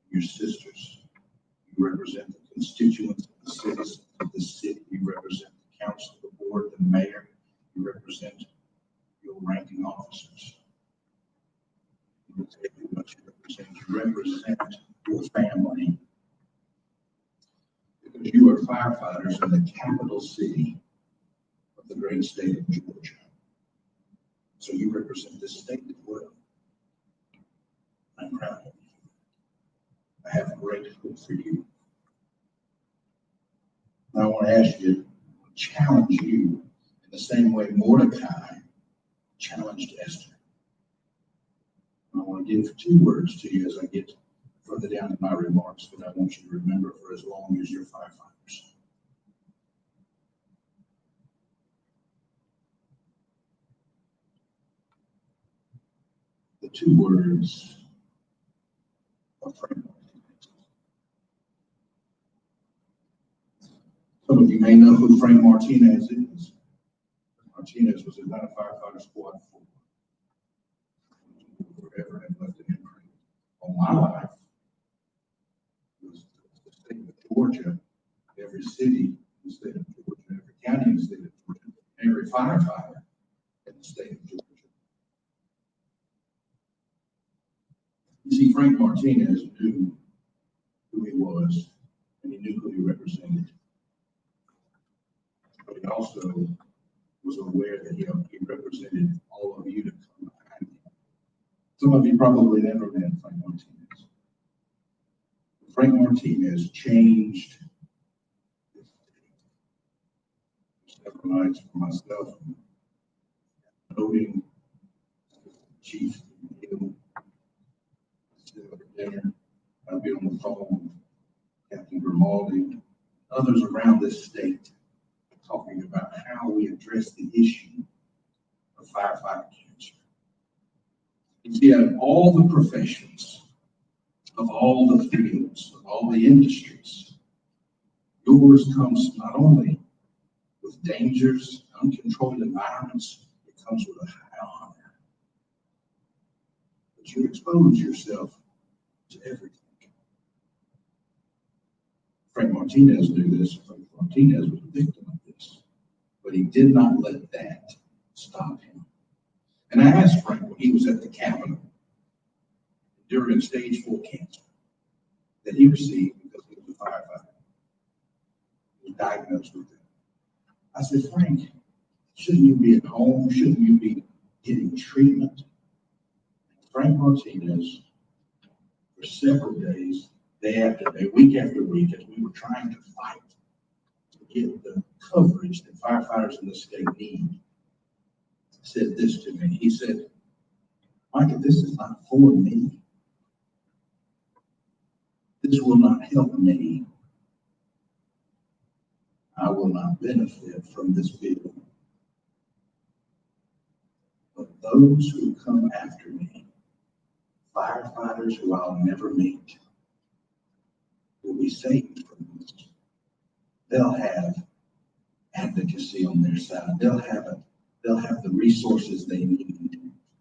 your sisters. You represent the constituents of the citizens of the city. You represent the council, the board, the mayor. You represent your ranking officers. You represent your family. Because you are firefighters in the capital city of the great state of Georgia. So you represent this state as well. I'm proud of you. I have great hope for you. And I want to ask you, challenge you in the same way Mordecai challenged Esther. And I want to give 2 words to you as I get further down in my remarks that I want you to remember for as long as you're firefighters. The 2 words are Frank Martinez. Some of you may know who Frank Martinez is. Martinez was Atlanta Firefighter Squad 4. Forever and left an imprint on my life. It was the state of Georgia, every city in the state of Georgia, every county in the state of Georgia, every firefighter in the state of Georgia. You see, Frank Martinez knew who he was, and he knew who he represented. But he also was aware that he represented all of you to come behind him. Some of you probably never met Frank Martinez. Frank Martinez changed this state. Several nights for myself, noting Chief Hill, dinner. I'd be on the phone with Captain Grimaldi, others around this state, talking about how we address the issue of firefighter cancer. You see, out of all the professions, of all the fields, of all the industries, yours comes not only with dangers, uncontrolled environments, it comes with a high honor. But you expose yourself to everything. Frank Martinez knew this. Frank Martinez was a victim of this, but he did not let that stop him. And I asked Frank when he was at the Capitol during stage 4 cancer that he received because he was a firefighter. He was diagnosed with it. I said, Frank, shouldn't you be at home? Shouldn't you be getting treatment? Frank Martinez, for several days, day after day, week after week, as we were trying to fight to get the coverage that firefighters in the state need, said this to me. He said, Micah, this is not for me. This will not help me. I will not benefit from this bill. But those who come after me, firefighters who I'll never meet, will be saved from this. They'll have advocacy on their side. They'll have the resources they need.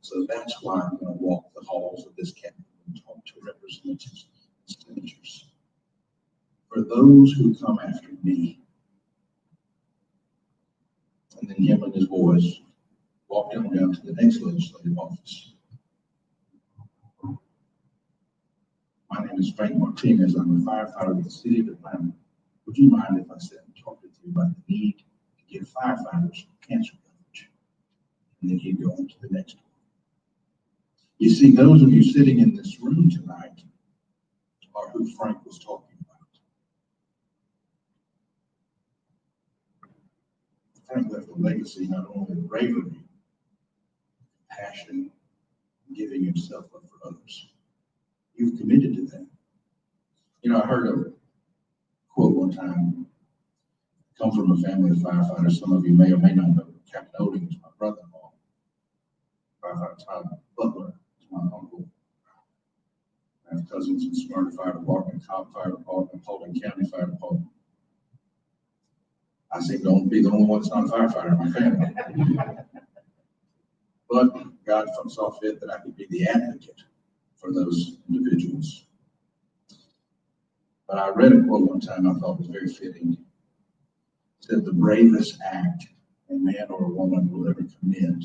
So that's why I'm going to walk the halls of this Capitol and talk to representatives and senators. For those who come after me, and then him and his boys walked on down to the next legislative office. My name is Frank Martinez. I'm a firefighter with the city of Atlanta. Would you mind if I sat and talked with you about the need to give firefighters cancer coverage. And they keep going to the next one. You see, those of you sitting in this room tonight are who Frank was talking about. Frank left a legacy not only of bravery, passion, and giving himself up for others. You've committed to that. You know, I heard a quote one time, come from a family of firefighters. Some of you may or may not know. Captain Oding was my brother-in-law. Firefighter Todd Butler is my uncle. I have cousins in Smyrna Fire Department, Cobb Fire Department, Paulding County Fire Department. I seem to be the only one that's not a firefighter in my family. But God saw fit that I could be the advocate for those individuals. But I read a quote one time I thought was very fitting. It said, the bravest act a man or a woman will ever commit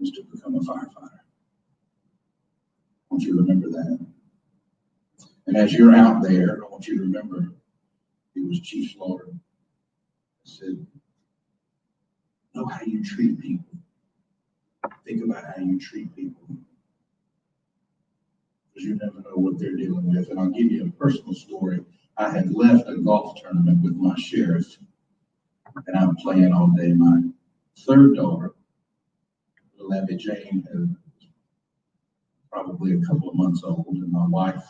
is to become a firefighter. I want you to remember that. And as you're out there, I want you to remember it was Chief Slaughter that said, know how you treat people. Think about how you treat people. Because you never know what they're dealing with. And I'll give you a personal story. I had left a golf tournament with my sheriff, and I'm playing all day. My third daughter, little Abby Jane, was probably a couple of months old, and my wife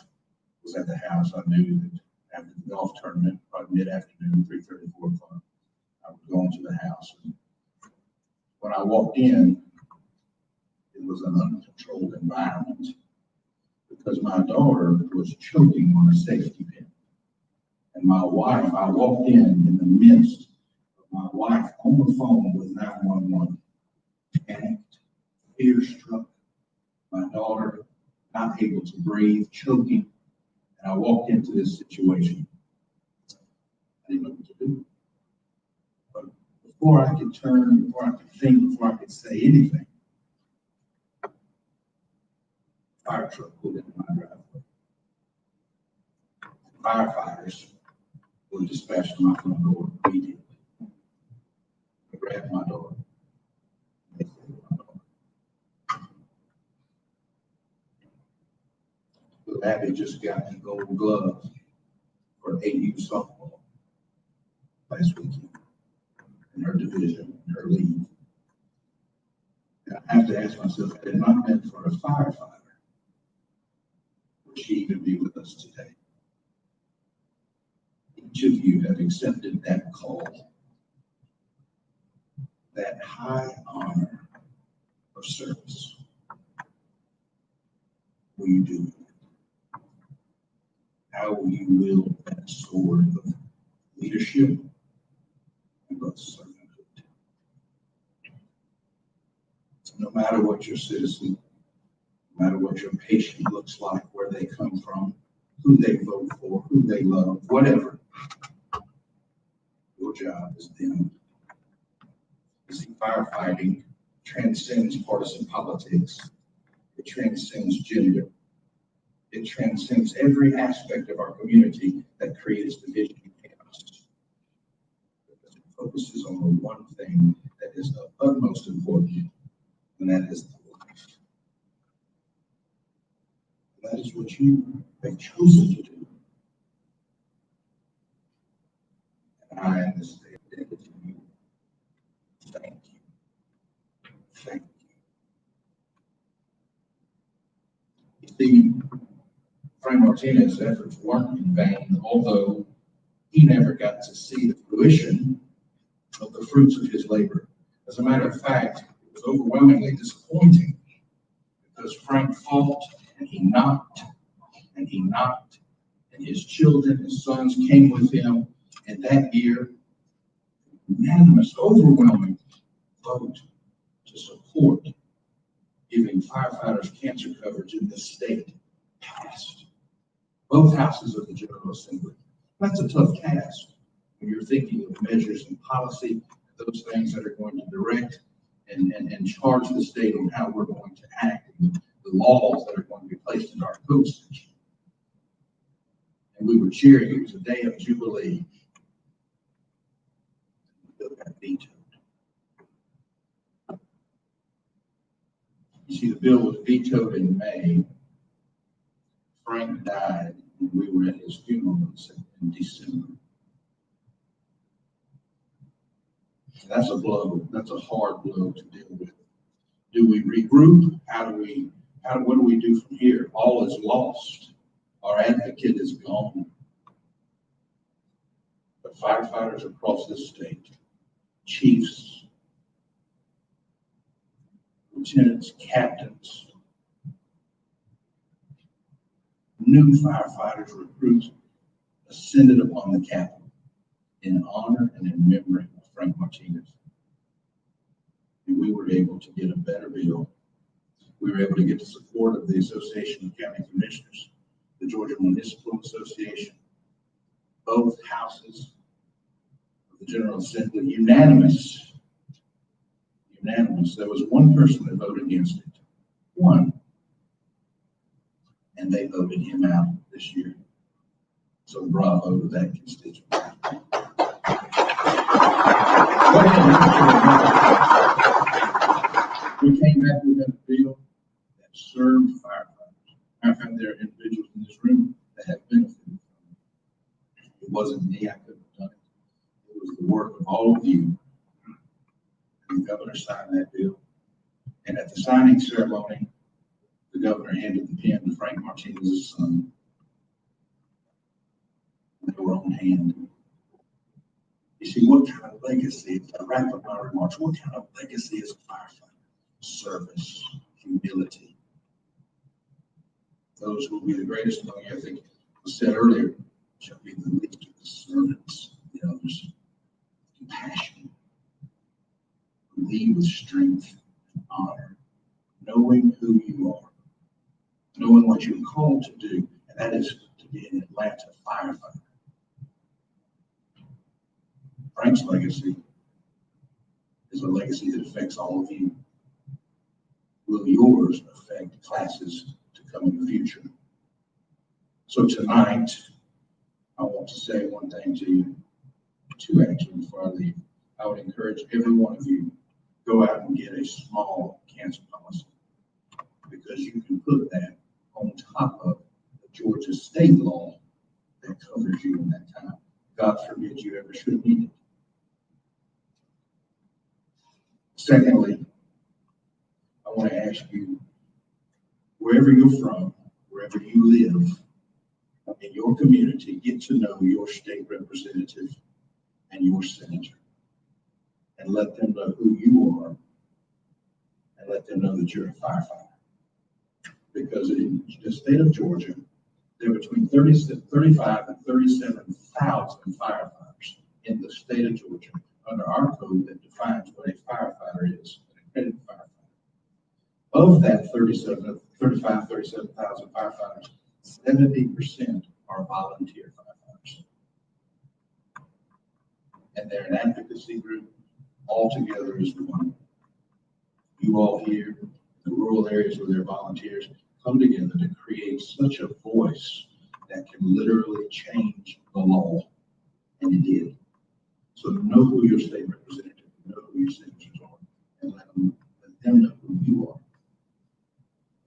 was at the house. I knew that after the golf tournament, probably mid-afternoon, 3:30, 4 o'clock, I was going to the house. And when I walked in, it was an uncontrolled environment because my daughter was choking on a safety pin. And my wife, I walked in the midst of my wife on the phone with 911, panicked, fear-struck, my daughter not able to breathe, choking. And I walked into this situation. I didn't know what to do. But before I could turn, before I could think, before I could say anything, a fire truck pulled into my driveway. Firefighters were dispatched to my front door immediately. They grabbed my daughter. They saved my daughter. But Abby just got the gold glove for AU softball last weekend in her division, in her league. And I have to ask myself, had it not been for a firefighter, would she even be with us today? Each of you have accepted that call, that high honor of service. Will you do it? How will you wield that sword of leadership and both servanthood? No matter what your citizen, no matter what your patient looks like, where they come from, who they vote for, who they love, whatever, your job is them. You see, firefighting transcends partisan politics. It transcends gender. It transcends every aspect of our community that creates division and chaos. Because it focuses on the one thing that is of utmost importance, and that is the life. And that is what you have chosen to do. And I, in this day, indebted to you. Thank you. Thank you. You see, Frank Martinez's efforts weren't in vain, although he never got to see the fruition of the fruits of his labor. As a matter of fact, it was overwhelmingly disappointing because Frank fought and he knocked and he knocked, and his children, his sons came with him, and that year, unanimous, overwhelming vote to support giving firefighters cancer coverage in this state passed. Both houses of the General Assembly. That's a tough task when you're thinking of measures and policy, those things that are going to direct and charge the state on how we're going to act, and the laws that are going to be placed in our code section. And we were cheering. It was a day of jubilee. got vetoed. You see, the bill was vetoed in May. Frank died, and we were at his funeral in December. That's a blow. That's a hard blow to deal with. Do we regroup? What do we do from here? All is lost. Our advocate is gone. But firefighters across this state, chiefs, lieutenants, captains, new firefighters, recruits, ascended upon the Capitol in honor and in memory of Frank Martinez. And we were able to get a better bill. We were able to get the support of the Association of County Commissioners, the Georgia Municipal Association, both houses of the General Assembly, unanimous. There was one person that voted against it, one, and they voted him out this year. So bravo to that constituency. We came back with a bill that served firefighters. In fact, there are individuals in this room that have benefited from it. It wasn't me, I couldn't have done it. It was the work of all of you. The governor signed that bill. And at the signing ceremony, the governor handed the pen to Frank Martinez's son. They were on hand. You see, what kind of legacy, to wrap up my remarks, what kind of legacy is a firefighter? Service, humility. Those who will be the greatest among you, I think was said earlier, shall be the least of the servants, the others. Compassion. Lead with strength and honor, knowing who you are, knowing what you're called to do, and that is to be an Atlanta firefighter. Frank's legacy is a legacy that affects all of you. Will yours affect classes to come in the future? So tonight, I want to say one thing to you, two actually before I leave. I would encourage every one of you, go out and get a small cancer policy, because you can put that on top of the Georgia state law that covers you in that time. God forbid you ever should need it. Secondly, I want to ask you, wherever you're from, wherever you live, in your community, get to know your state representative and your senator. And let them know who you are, and let them know that you're a firefighter. Because in the state of Georgia, there are between 35 and 37,000 firefighters in the state of Georgia under our code that defines what a firefighter is, an accredited firefighter. Of that 37,000 firefighters, 70% are volunteer firefighters. And they're an advocacy group. All together as one. You all here in the rural areas where they're volunteers come together to create such a voice that can literally change the law. And it did. So know who your state representative, know who your senators are, and let them know who you are.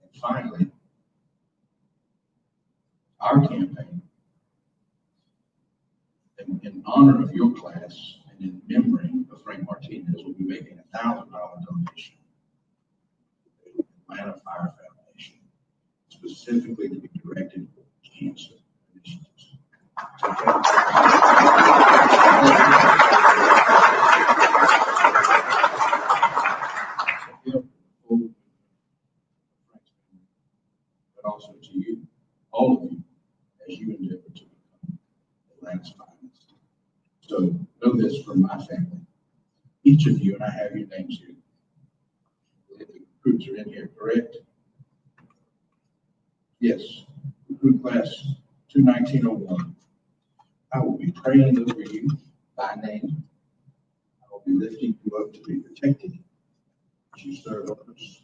And finally, our campaign, in honor of your class, in memory of Frank Martinez, will be making a $1,000 donation to the Atlanta Fire Foundation, specifically to be directed for cancer initiatives. But also to you, all of you, as you endeavor to become Atlanta's finest. So know this from my family. Each of you, and I have your names here. The recruits are in here, correct? Yes. Recruit class 21901. I will be praying over you by name. I will be lifting you up to be protected as you serve others,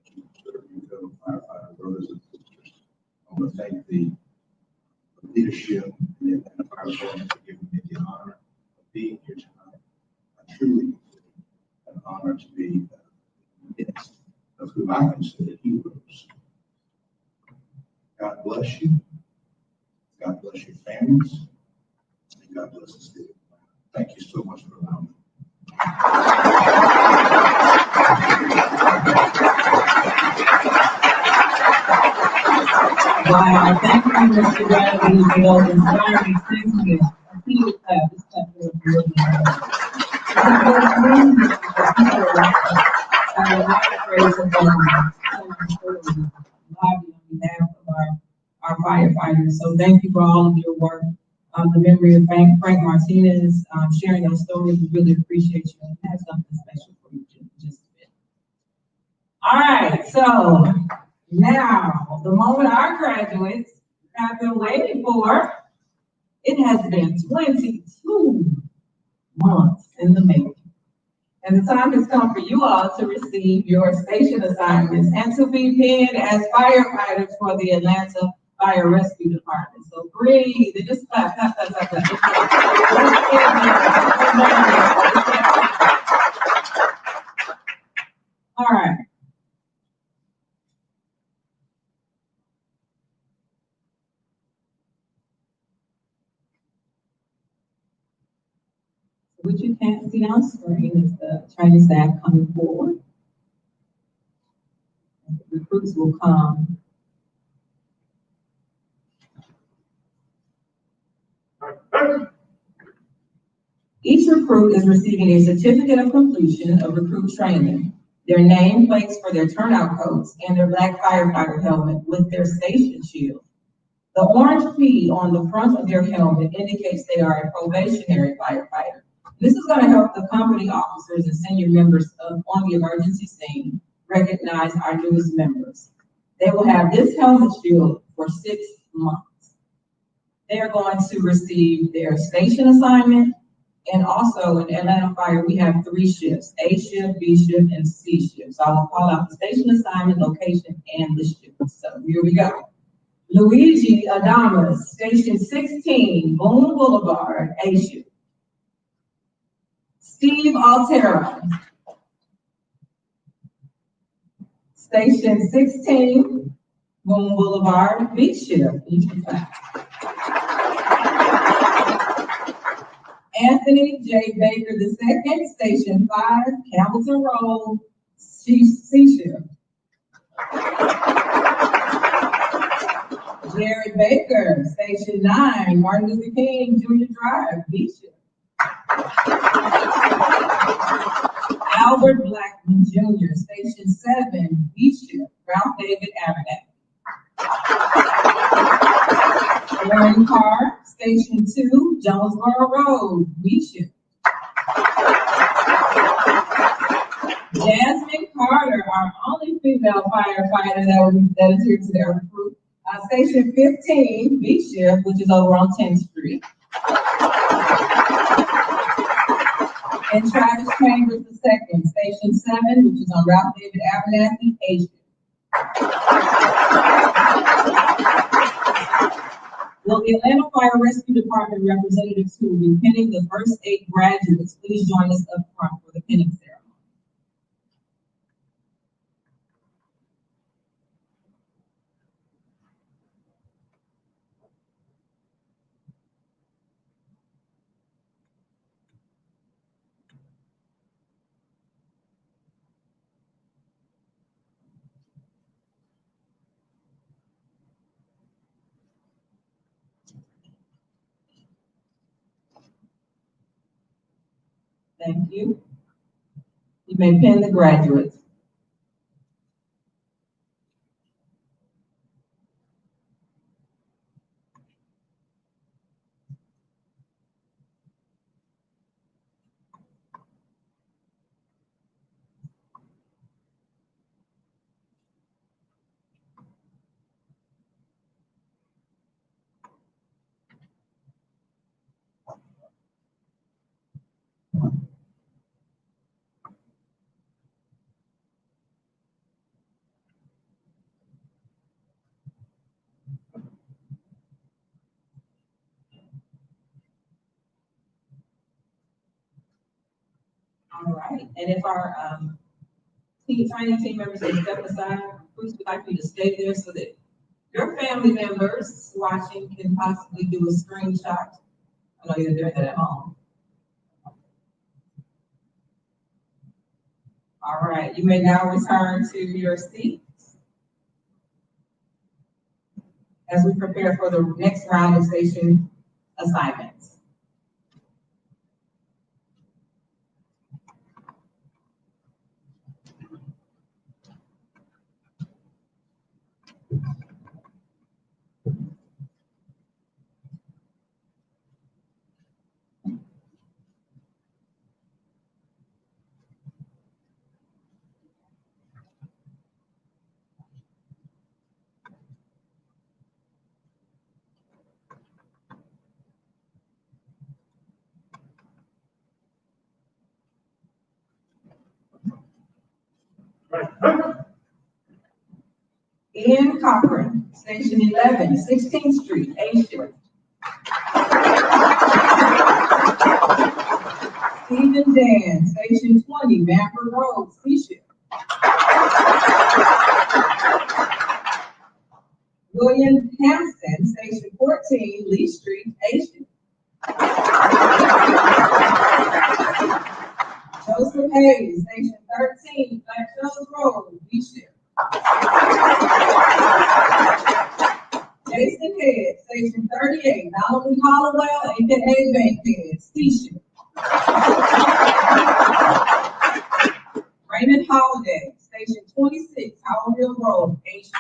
as you serve your fellow firefighter brothers and sisters. I want to thank the leadership and the Atlanta Fire Department for giving me the honor of being here tonight. I honor to be midst of whom I consider heroes. God bless you. God bless your families. And God bless the state. Thank you so much for allowing me. Wow, thank you, Mr. Gravley, for those inspiring sentiments. Continue to clap. This clap feels really good. I would like to praise the lobby on behalf of our firefighters. So thank you for all of your work. The memory of Frank Martinez, sharing those stories. We really appreciate you and have something special for you just a bit. All right, so now the moment our graduates have been waiting for. It has been 22 months in the making. And the time has come for you all to receive your station assignments and to be pinned as firefighters for the Atlanta Fire Rescue Department. So breathe and just clap, clap, clap, clap, clap. All right. What you can't see on screen is the training staff coming forward. And the recruits will come. Each recruit is receiving a certificate of completion of recruit training, their name plates for their turnout coats, and their black firefighter helmet with their station shield. The orange P on the front of their helmet indicates they are a probationary firefighter. This is going to help the company officers and senior members on the emergency scene recognize our newest members. They will have this helmet shield for 6 months. They are going to receive their station assignment, and also in Atlanta Fire, we have 3 shifts, A shift, B shift, and C shift. So I will call out the station assignment, location, and the shift. So here we go. Luigi Adamas, Station 16, Boone Boulevard, A shift. Steve Altera, Station 16, Boone Boulevard, B shift. Anthony J. Baker II, Station 5, Campbellton Road, C shift. Jared Baker, Station 9, Martin Luther King Jr. Drive, B shift. Albert Blackman Jr., Station 7, B shift, Ralph David Abernathy. Aaron Carr, Station 2, Jonesboro Road, B shift. Jasmine Carter, our only female firefighter that is here today, recruit. Station 15, B shift, which is over on 10th Street. And Travis Chambers II, Station 7, which is on Ralph David Abernathy, A shift. Will the Atlanta Fire Rescue Department representatives who will be pinning the first 8 graduates please join us up front for the pinning ceremony? Thank you. You may pin the graduates. All right, and if our training team members can step aside, Bruce would like you to stay there so that your family members watching can possibly do a screenshot. I know you're doing that at home. All right, you may now return to your seats as we prepare for the next round of station assignments. Ian Cochran, Station 11, 16th Street, A shift. Stephen Dan, Station 20, Manford Road, C shift. William Hampson, Station 14, Lee Street, A shift. Joseph Hayes, Station 13, Black Hills Road, B shift. Jason Head, Station 38, Donovan Hollowell, aka Bankhead, C shift. Raymond Holiday, Station 26, Howard Hill Road, A shift.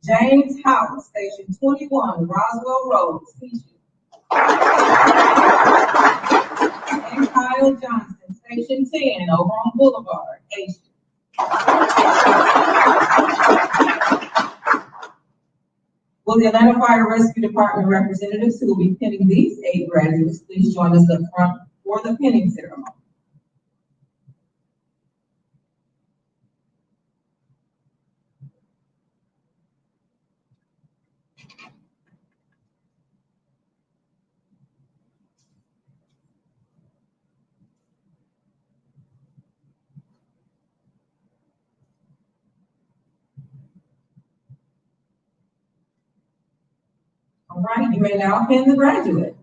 James House, Station 21, Roswell Road, C shift. And Kyle Johnson, Station 10, over on Boulevard, A shift. Will the Atlanta Fire Rescue Department representatives who will be pinning these 8 graduates please join us up front for the pinning ceremony? All right, you may now pin the graduate.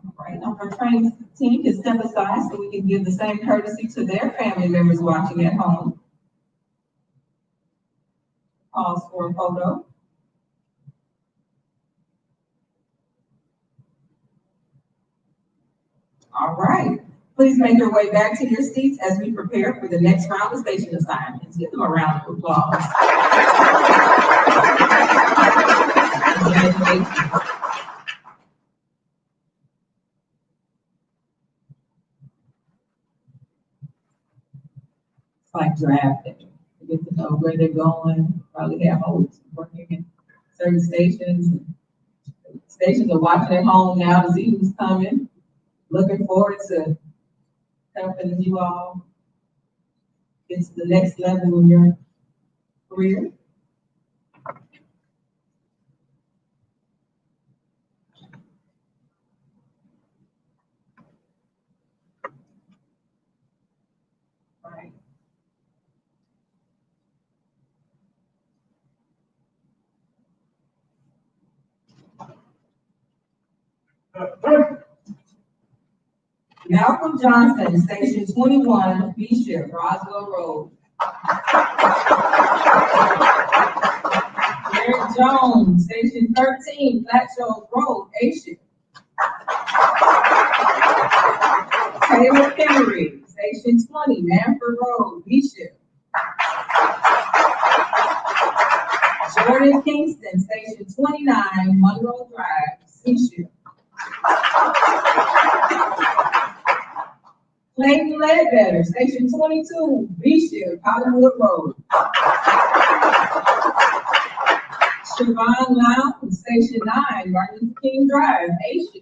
All right, now our training team can step aside so we can give the same courtesy to their family members watching at home. Pause for a photo. All right, please make your way back to your seats as we prepare for the next round of station assignments. Give them a round of applause. It's like drafting. You get to know where they're going, probably have hopes working in certain stations. Stations are watching at home now to see who's coming. Looking forward to helping you all get to the next level in your career. Right. Malcolm Johnson, Station 21, B shift, Roswell Road. Eric Jones, Station 13, Flat Shoals Road, A shift. Taylor Henry, Station 20, Manford Road, B shift. Jordan Kingston, Station 29, Monroe Drive, C shift. Clayton Ledbetter, Station 22, Bishop, Hollywood Road. Siobhan Lowndes, Station 9, Martin Luther King Drive, Asia.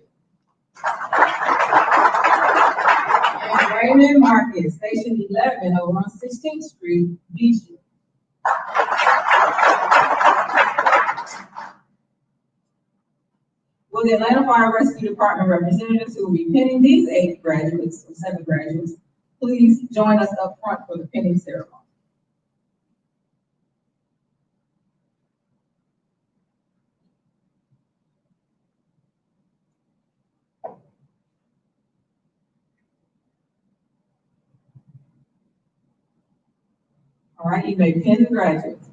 And Raymond Marcus, Station 11, over on 16th Street, Bishop. Will the Atlanta Fire Rescue Department representatives who will be pinning these 8 graduates or 7 graduates, please join us up front for the pinning ceremony. All right, you may pin the graduates.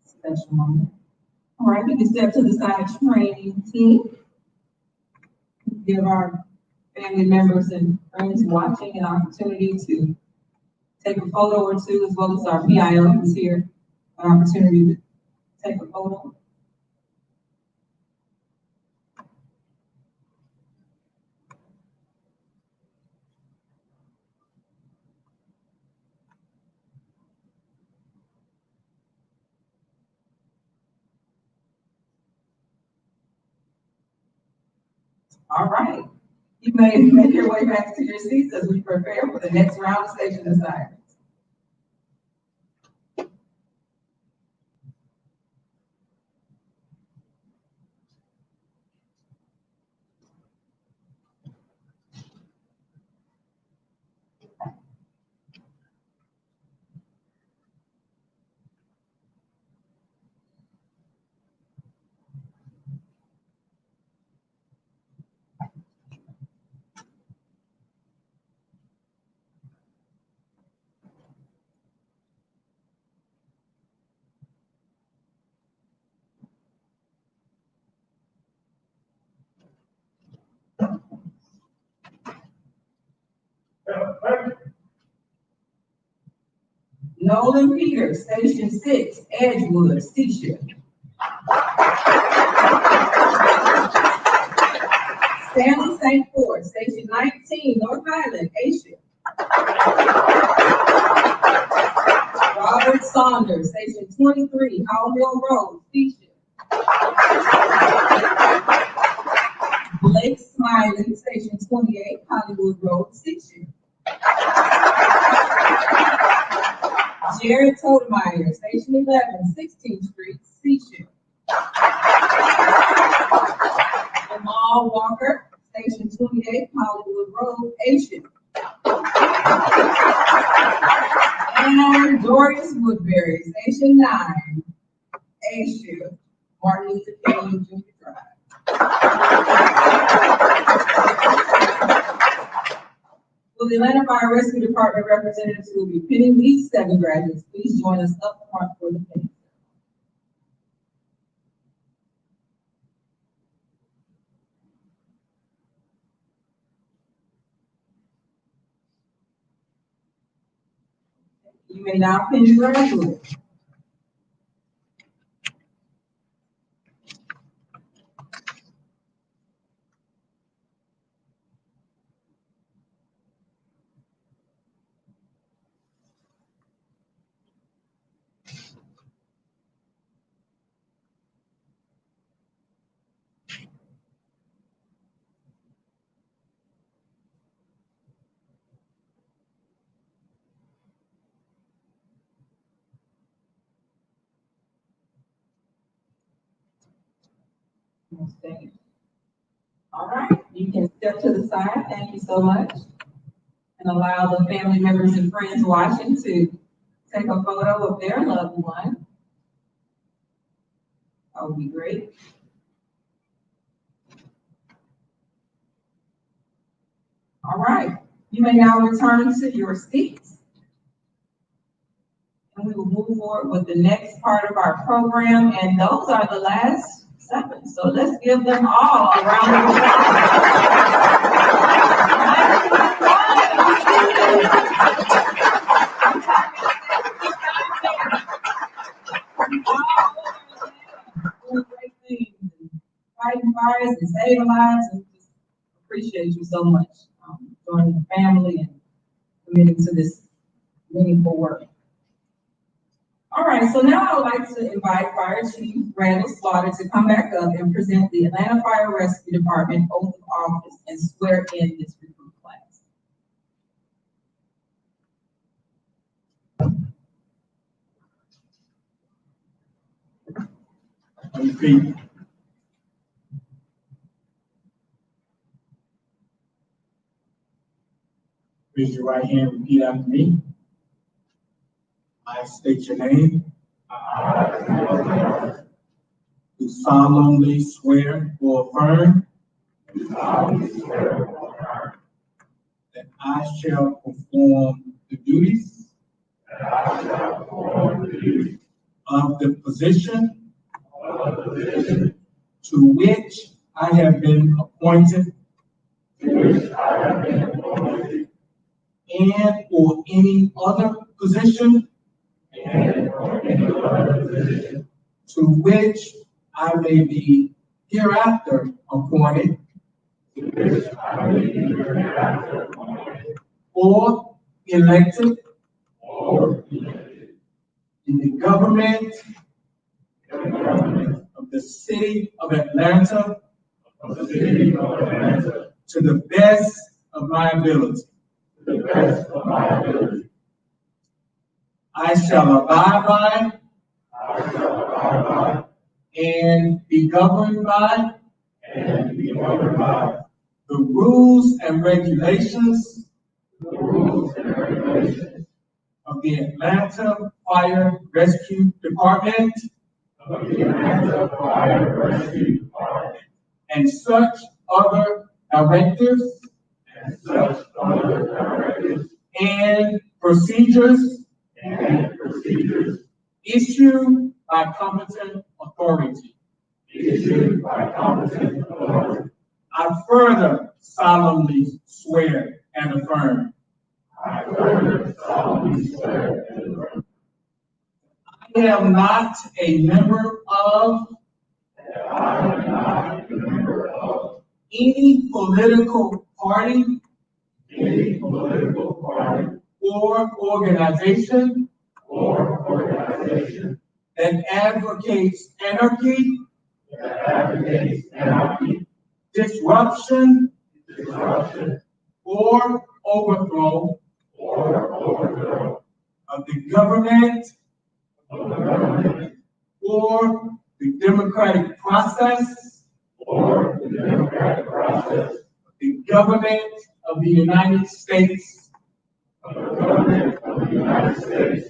Special moment. All right, we can step to the side training team. Give our family members and friends watching an opportunity to take a photo or two, as well as our PIO who's here, an opportunity to take a photo. All right. You may make your way back to your seats as we prepare for the next round of station assignments. Nolan Peters, Station 6, Edgewood, C-Ship. Stanley St. Ford, Station 19, North Island, A-Ship. Robert Saunders, Station 23, Howell Mill Road, C-Ship. Blake Smiley, Station 28, Hollywood Road, C-Ship. Jared Totemeyer, Station 11, 16th Street, C-Ship. Jamal Walker, Station 28, Hollywood Road, A-Ship. And Doris Woodbury, Station 9, A-Ship, Martin Luther King Jr. Drive. Will the Atlanta Fire Rescue Department representatives who will be pinning these 7 graduates, please join us up front for the pinning. You may now pin your graduates. All right, you can step to the side. Thank you so much. And allow the family members and friends watching to take a photo of their loved one. That would be great. All right, you may now return to your seats. and we will move forward with the next part of our program, and those are the last 7. So let's give them all a round of applause. Great things, fighting fires and saving lives, and just appreciate you so much joining the family and committing to this meaningful work. All right, so now I would like to invite Fire Chief Randall Slaughter to come back up and present the Atlanta Fire Rescue Department oath of office and swear in this recruit class. On your feet. Raise your right hand, repeat after me. I state your name. Do solemnly swear or affirm that I shall perform the duties of the position to which I have been appointed and or any other position to which I may be hereafter appointed or elected in the government of the city of Atlanta to the best of my ability. I shall abide by and be governed by the rules and regulations of the Atlanta Fire Rescue Department and such other directives and procedures issued by competent authority. I further solemnly swear and affirm I am not a member of any political party or organization that advocates anarchy, disruption, or overthrow of the government or the democratic process of the government of the United States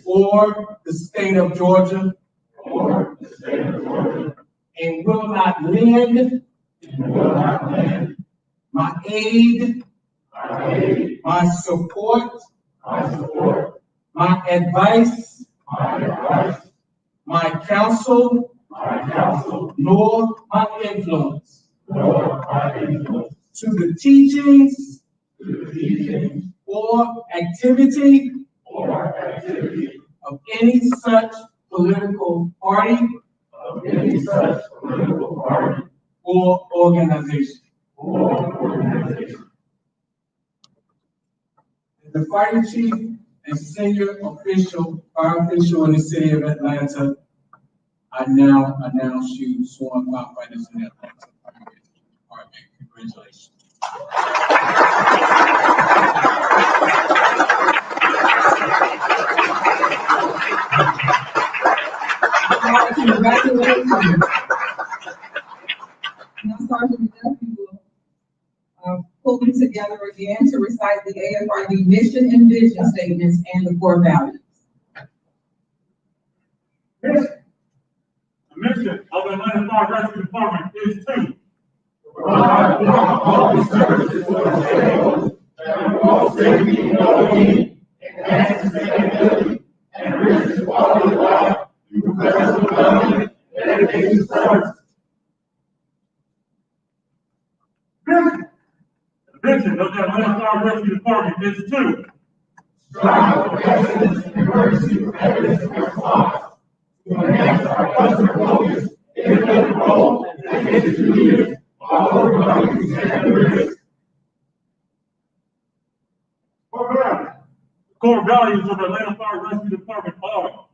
or the state of Georgia, and will not lend my aid, my support, my advice, my counsel, nor my influence to the teachings or activity of any such political party or organization. The fire chief and senior fire official in the city of Atlanta, I now announce you sworn firefighters in the Atlanta Fire Rescue Department. Congratulations. Congratulations. Now, Sergeant Duffy will pull them together again to recite the AFRD mission and vision statements and the core values. The mission of the Atlanta Fire Rescue Department is to provide all services for the stakeholders that promote safety and well-being, enhance sustainability, and enrich the quality Vision of the Atlanta Fire Rescue Department is to core values of the Atlanta Fire Rescue Department are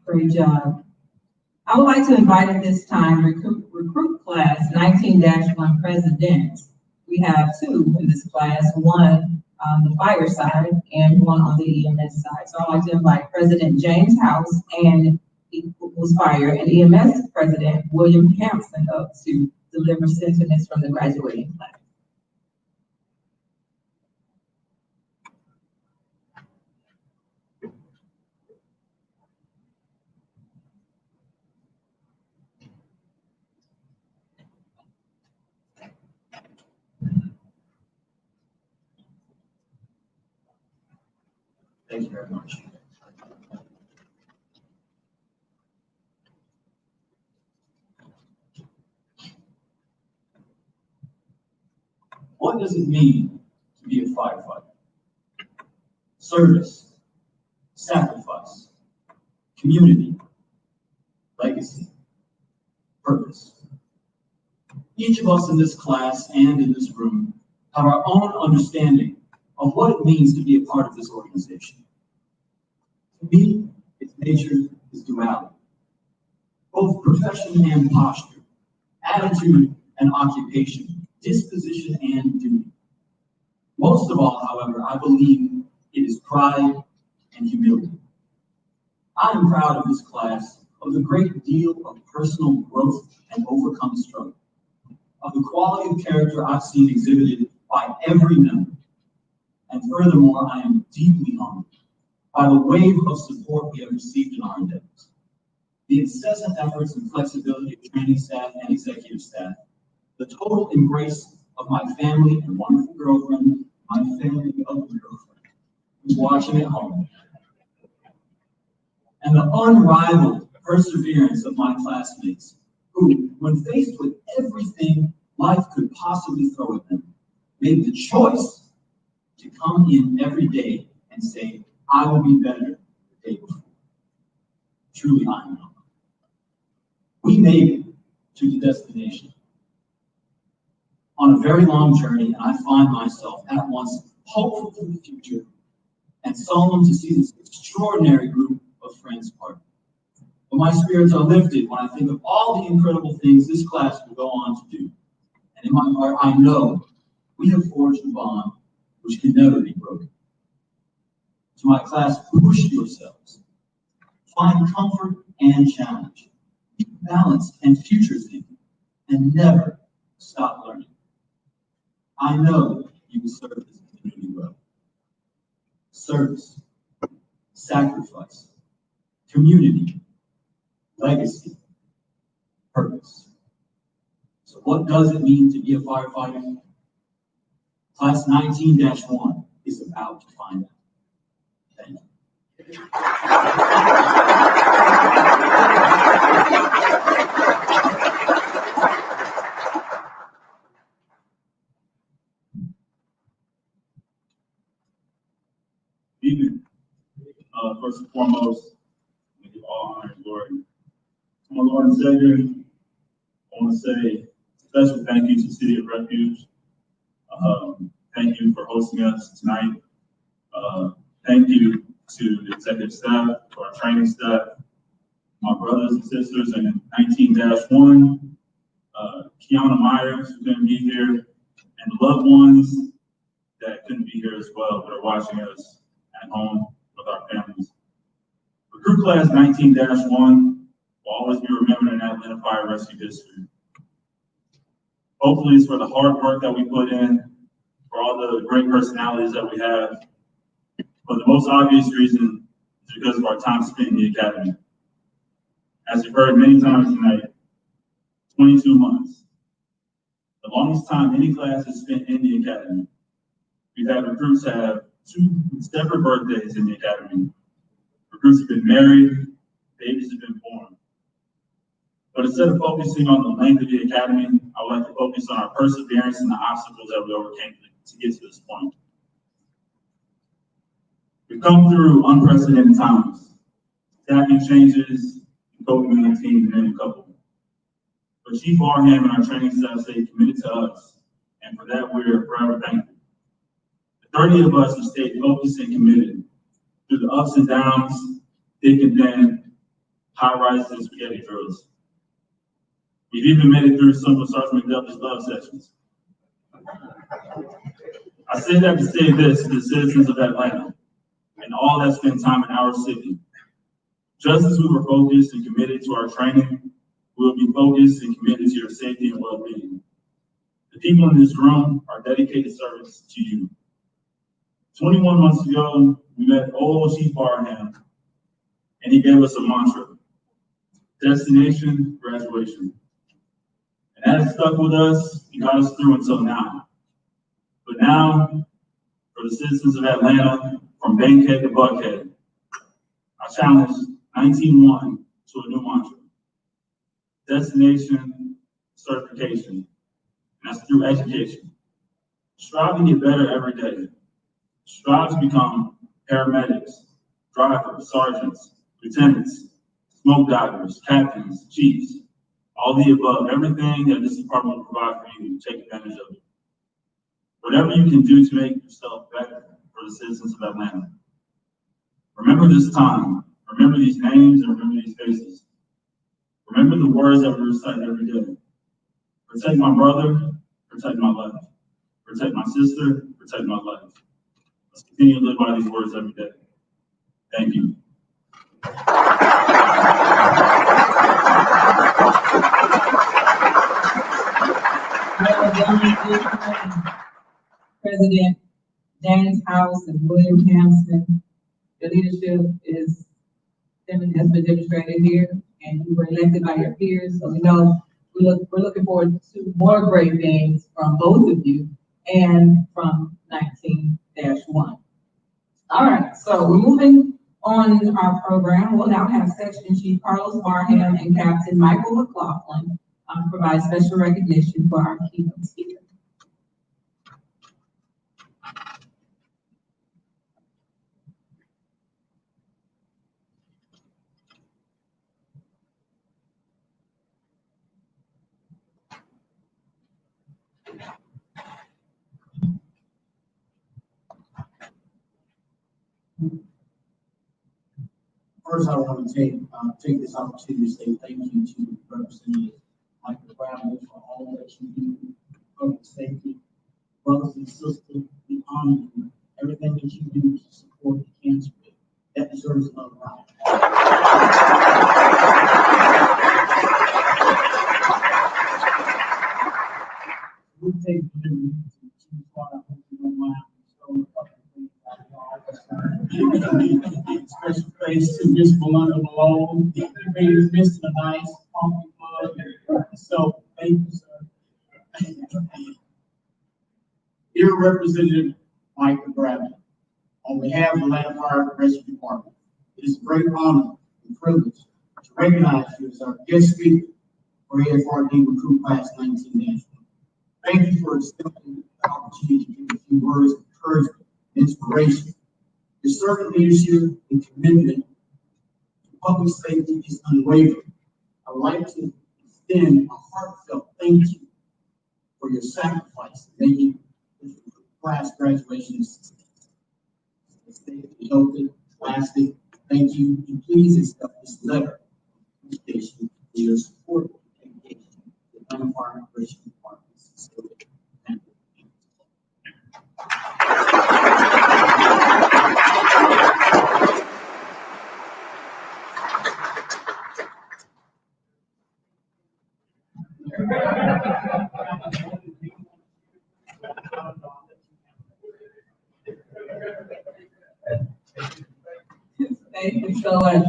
Great job. I would like to invite at this time recruit class 19-1 presidents. We have two in this class, one on the fire side and one on the EMS side. So I'd like to invite President James House and was fire and EMS President William Hampson up to deliver sentiments from the graduating class. Thank you very much. What does it mean to be a firefighter? Service, sacrifice, community, legacy, purpose. Each of us in this class and in this room have our own understanding of what it means to be a part of this organization. To me, its nature is duality, both profession and posture, attitude and occupation, disposition and duty. Most of all, however, I believe it is pride and humility. I am proud of this class, of the great deal of personal growth and overcome struggle, of the quality of character I've seen exhibited by every member. And furthermore, I am deeply humbled by the wave of support we have received in our endeavors. The incessant efforts and flexibility of training staff and executive staff, the total embrace of my family and wonderful girlfriend, my family ugly girlfriend, who's watching at home, and the unrivaled perseverance of my classmates, who, when faced with everything life could possibly throw at them, made the choice to come in every day and say, I will be better the day before. Truly, I am. We made it to the destination on a very long journey, and I find myself at once hopeful for the future and solemn to see this extraordinary group of friends part. But my spirits are lifted when I think of all the incredible things this class will go on to do. And in my heart, I know we have forged a bond which can never be broken. To my class, push yourselves. Find comfort and challenge. Be balanced and future thinking, and never stop learning. I know you will serve this community well. Service, sacrifice, community, legacy, purpose. So what does it mean to be a firefighter? Class 19-1 is about to find out. Thank you. evening. First and foremost, we give all honor and glory to my Lord and Savior. I want to say a special thank you to the City of Refuge. Thank you for hosting us tonight. Thank you to the executive staff, to our training staff, my brothers and sisters in 19-1, Kiana Myers, who couldn't be here, and loved ones that couldn't be here as well, but are watching us at home with our families. Recruit Class 19-1 will always be remembered in Atlanta Fire Rescue history. Hopefully it's for the hard work that we put in, for all the great personalities that we have, but the most obvious reason is because of our time spent in the academy. As you've heard many times tonight, 22 months. The longest time any class has spent in the academy. We've had recruits have 2 separate birthdays in the academy. Recruits have been married, babies have been born. But instead of focusing on the length of the academy, I would like to focus on our perseverance and the obstacles that we overcame to get to this point. We've come through unprecedented times, staffing changes, COVID-19, and then a couple. But Chief Barham and our training staff stayed committed to us, and for that we're forever thankful. The 30 of us have stayed focused and committed through the ups and downs, thick and thin, high rises and spaghetti drills. We've even made it through some of Sergeant McDuffie's love sessions. I say that to say this to the citizens of Atlanta and all that spend time in our city. Just as we were focused and committed to our training, we will be focused and committed to your safety and well-being. The people in this room are dedicated service to you. 21 months ago, we met old Chief Barham, and he gave us a mantra: destination, graduation. And that has stuck with us and got us through until now. But now, for the citizens of Atlanta, from Bankhead to Buckhead, I challenge 19-1 to a new mantra: destination, certification. And that's through education. Strive to get better every day. Strive to become paramedics, drivers, sergeants, lieutenants, smoke divers, captains, chiefs, all the above. Everything that this department will provide for you, take advantage of it. Whatever you can do to make yourself better for the citizens of Atlanta. Remember this time, remember these names, and remember these faces. Remember the words that we recite every day. Protect my brother, protect my life. Protect my sister, protect my life. Let's continue to live by these words every day. Thank you. President James House and William Hampson, the leadership has been demonstrated here, and you were elected by your peers, so we know we're looking forward to more great things from both of you and from 19-1. All right, so we're moving on our program. We'll now have Section Chief Carlos Barham and Captain Michael McLaughlin provide special recognition for our keynote speaker. First, I want to take this opportunity to say thank you to Representative Micah Gravley for all that you do for public safety. Brothers and sisters, we honor you. Everything that you do to support the cancer rate, that deserves another round. We'll take delivery to Chief Barham. I hope you don't mind. Special thanks to Miss Belinda Malone. You made this Mr. Nice coffee mug. So thank you, sir. Dear Representative Micah Gravley, on behalf of the Atlanta Fire Rescue Department, it is a great honor and privilege to recognize you as our guest speaker for AFRD Recruit Class 19-1. Thank you for accepting the opportunity to give a few words of encouragement and inspiration. Your servant leadership and commitment to public safety is unwavering. I would like to extend a heartfelt thank you for your sacrifice in making this class graduation a success. Stay healthy, lasting. Thank you, and please accept this letter of appreciation for your support and engagement with the Atlanta Fire Rescue Department's facility. Thank you. Thank you so much.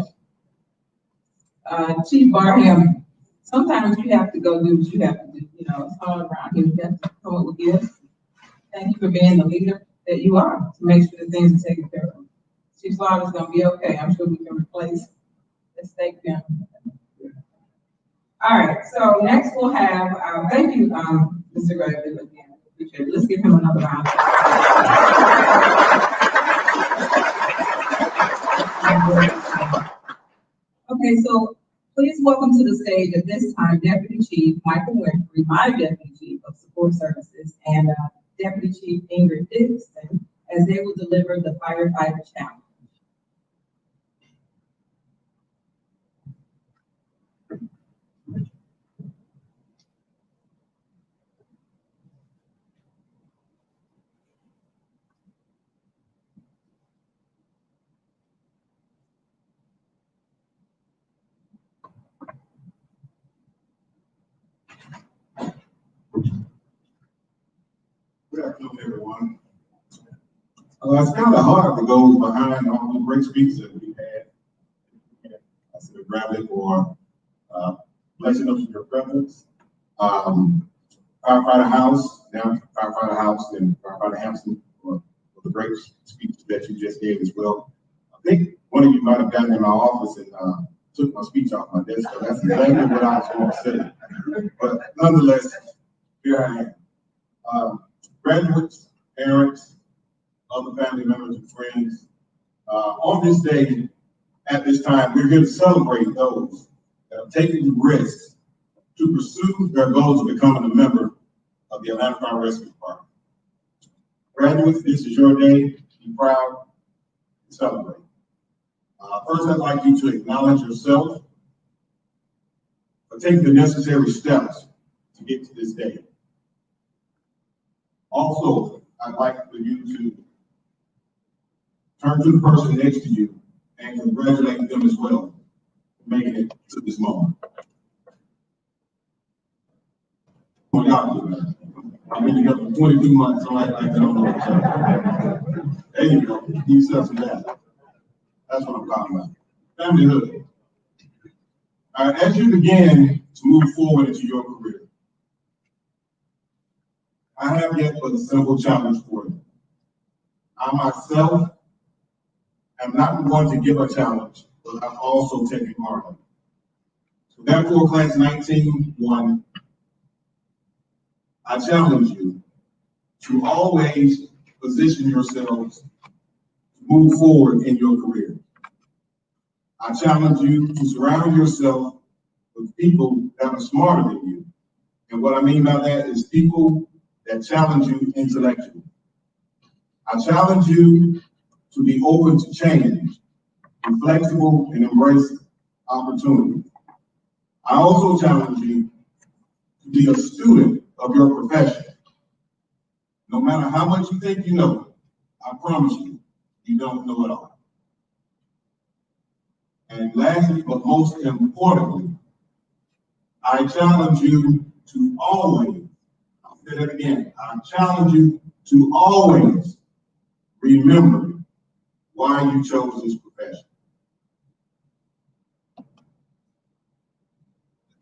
Chief Barham, sometimes you have to go do what you have to do. You know, it's hard around here. You have to come up with gifts. Thank you for being the leader that you are to make sure that things are taken care of. Chief Slaughter's gonna be okay. I'm sure we can replace the state pen. All right, so next we'll have, thank you, Mr. Gravley, again. Appreciate it. Let's give him another round. Okay, so please welcome to the stage at this time Deputy Chief Michael Winfrey, my Deputy Chief of Support Services, and Deputy Chief Ingrid Dixon, as they will deliver the firefighter challenge. Good afternoon, everyone. It's kind of hard to go behind all the great speeches that we've had. I said, Gravley for blessing us with your presence. Firefighter House, now Firefighter House, and Firefighter Hampson for the great speeches that you just gave as well. I think one of you might have gotten in my office and took my speech off my desk, so that's exactly what I was going to say. But nonetheless, here I am. Graduates, parents, other family members and friends, on this day, at this time, we're here to celebrate those that have taken the risks to pursue their goals of becoming a member of the Atlanta Fire Rescue Department. Graduates, this is your day. Be proud and celebrate. First, I'd like you to acknowledge yourself for taking the necessary steps to get to this day. Also, I'd like for you to turn to the person next to you and congratulate them as well for making it to this moment. I've been together for 22 months, so I don't know what's up. There you go. You said some that. That's what I'm talking about. Familyhood. As you begin to move forward into your career, I have yet but a simple challenge for you. I myself am not going to give a challenge, but I've also taken part of it. So therefore, class 19-1, I challenge you to always position yourselves to move forward in your career. I challenge you to surround yourself with people that are smarter than you. And what I mean by that is people that challenge you intellectually. I challenge you to be open to change, be flexible, and embrace opportunity. I also challenge you to be a student of your profession. No matter how much you think you know, I promise you, you don't know it all. And lastly, but most importantly, I challenge you to always, I'll say that again, I challenge you to always remember why you chose this profession.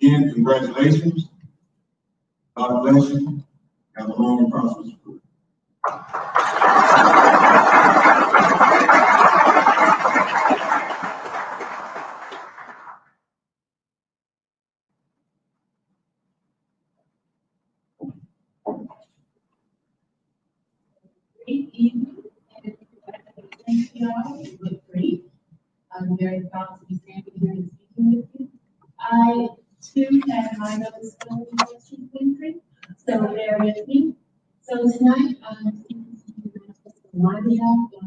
Again, congratulations. God bless you. Have a long and prosperous career. Great evening, and thank you all. You look great. I'm very proud to be standing here and speaking with you. I too have my notes going to Chief Winfrey, so bear with me. So tonight, I'm speaking to you on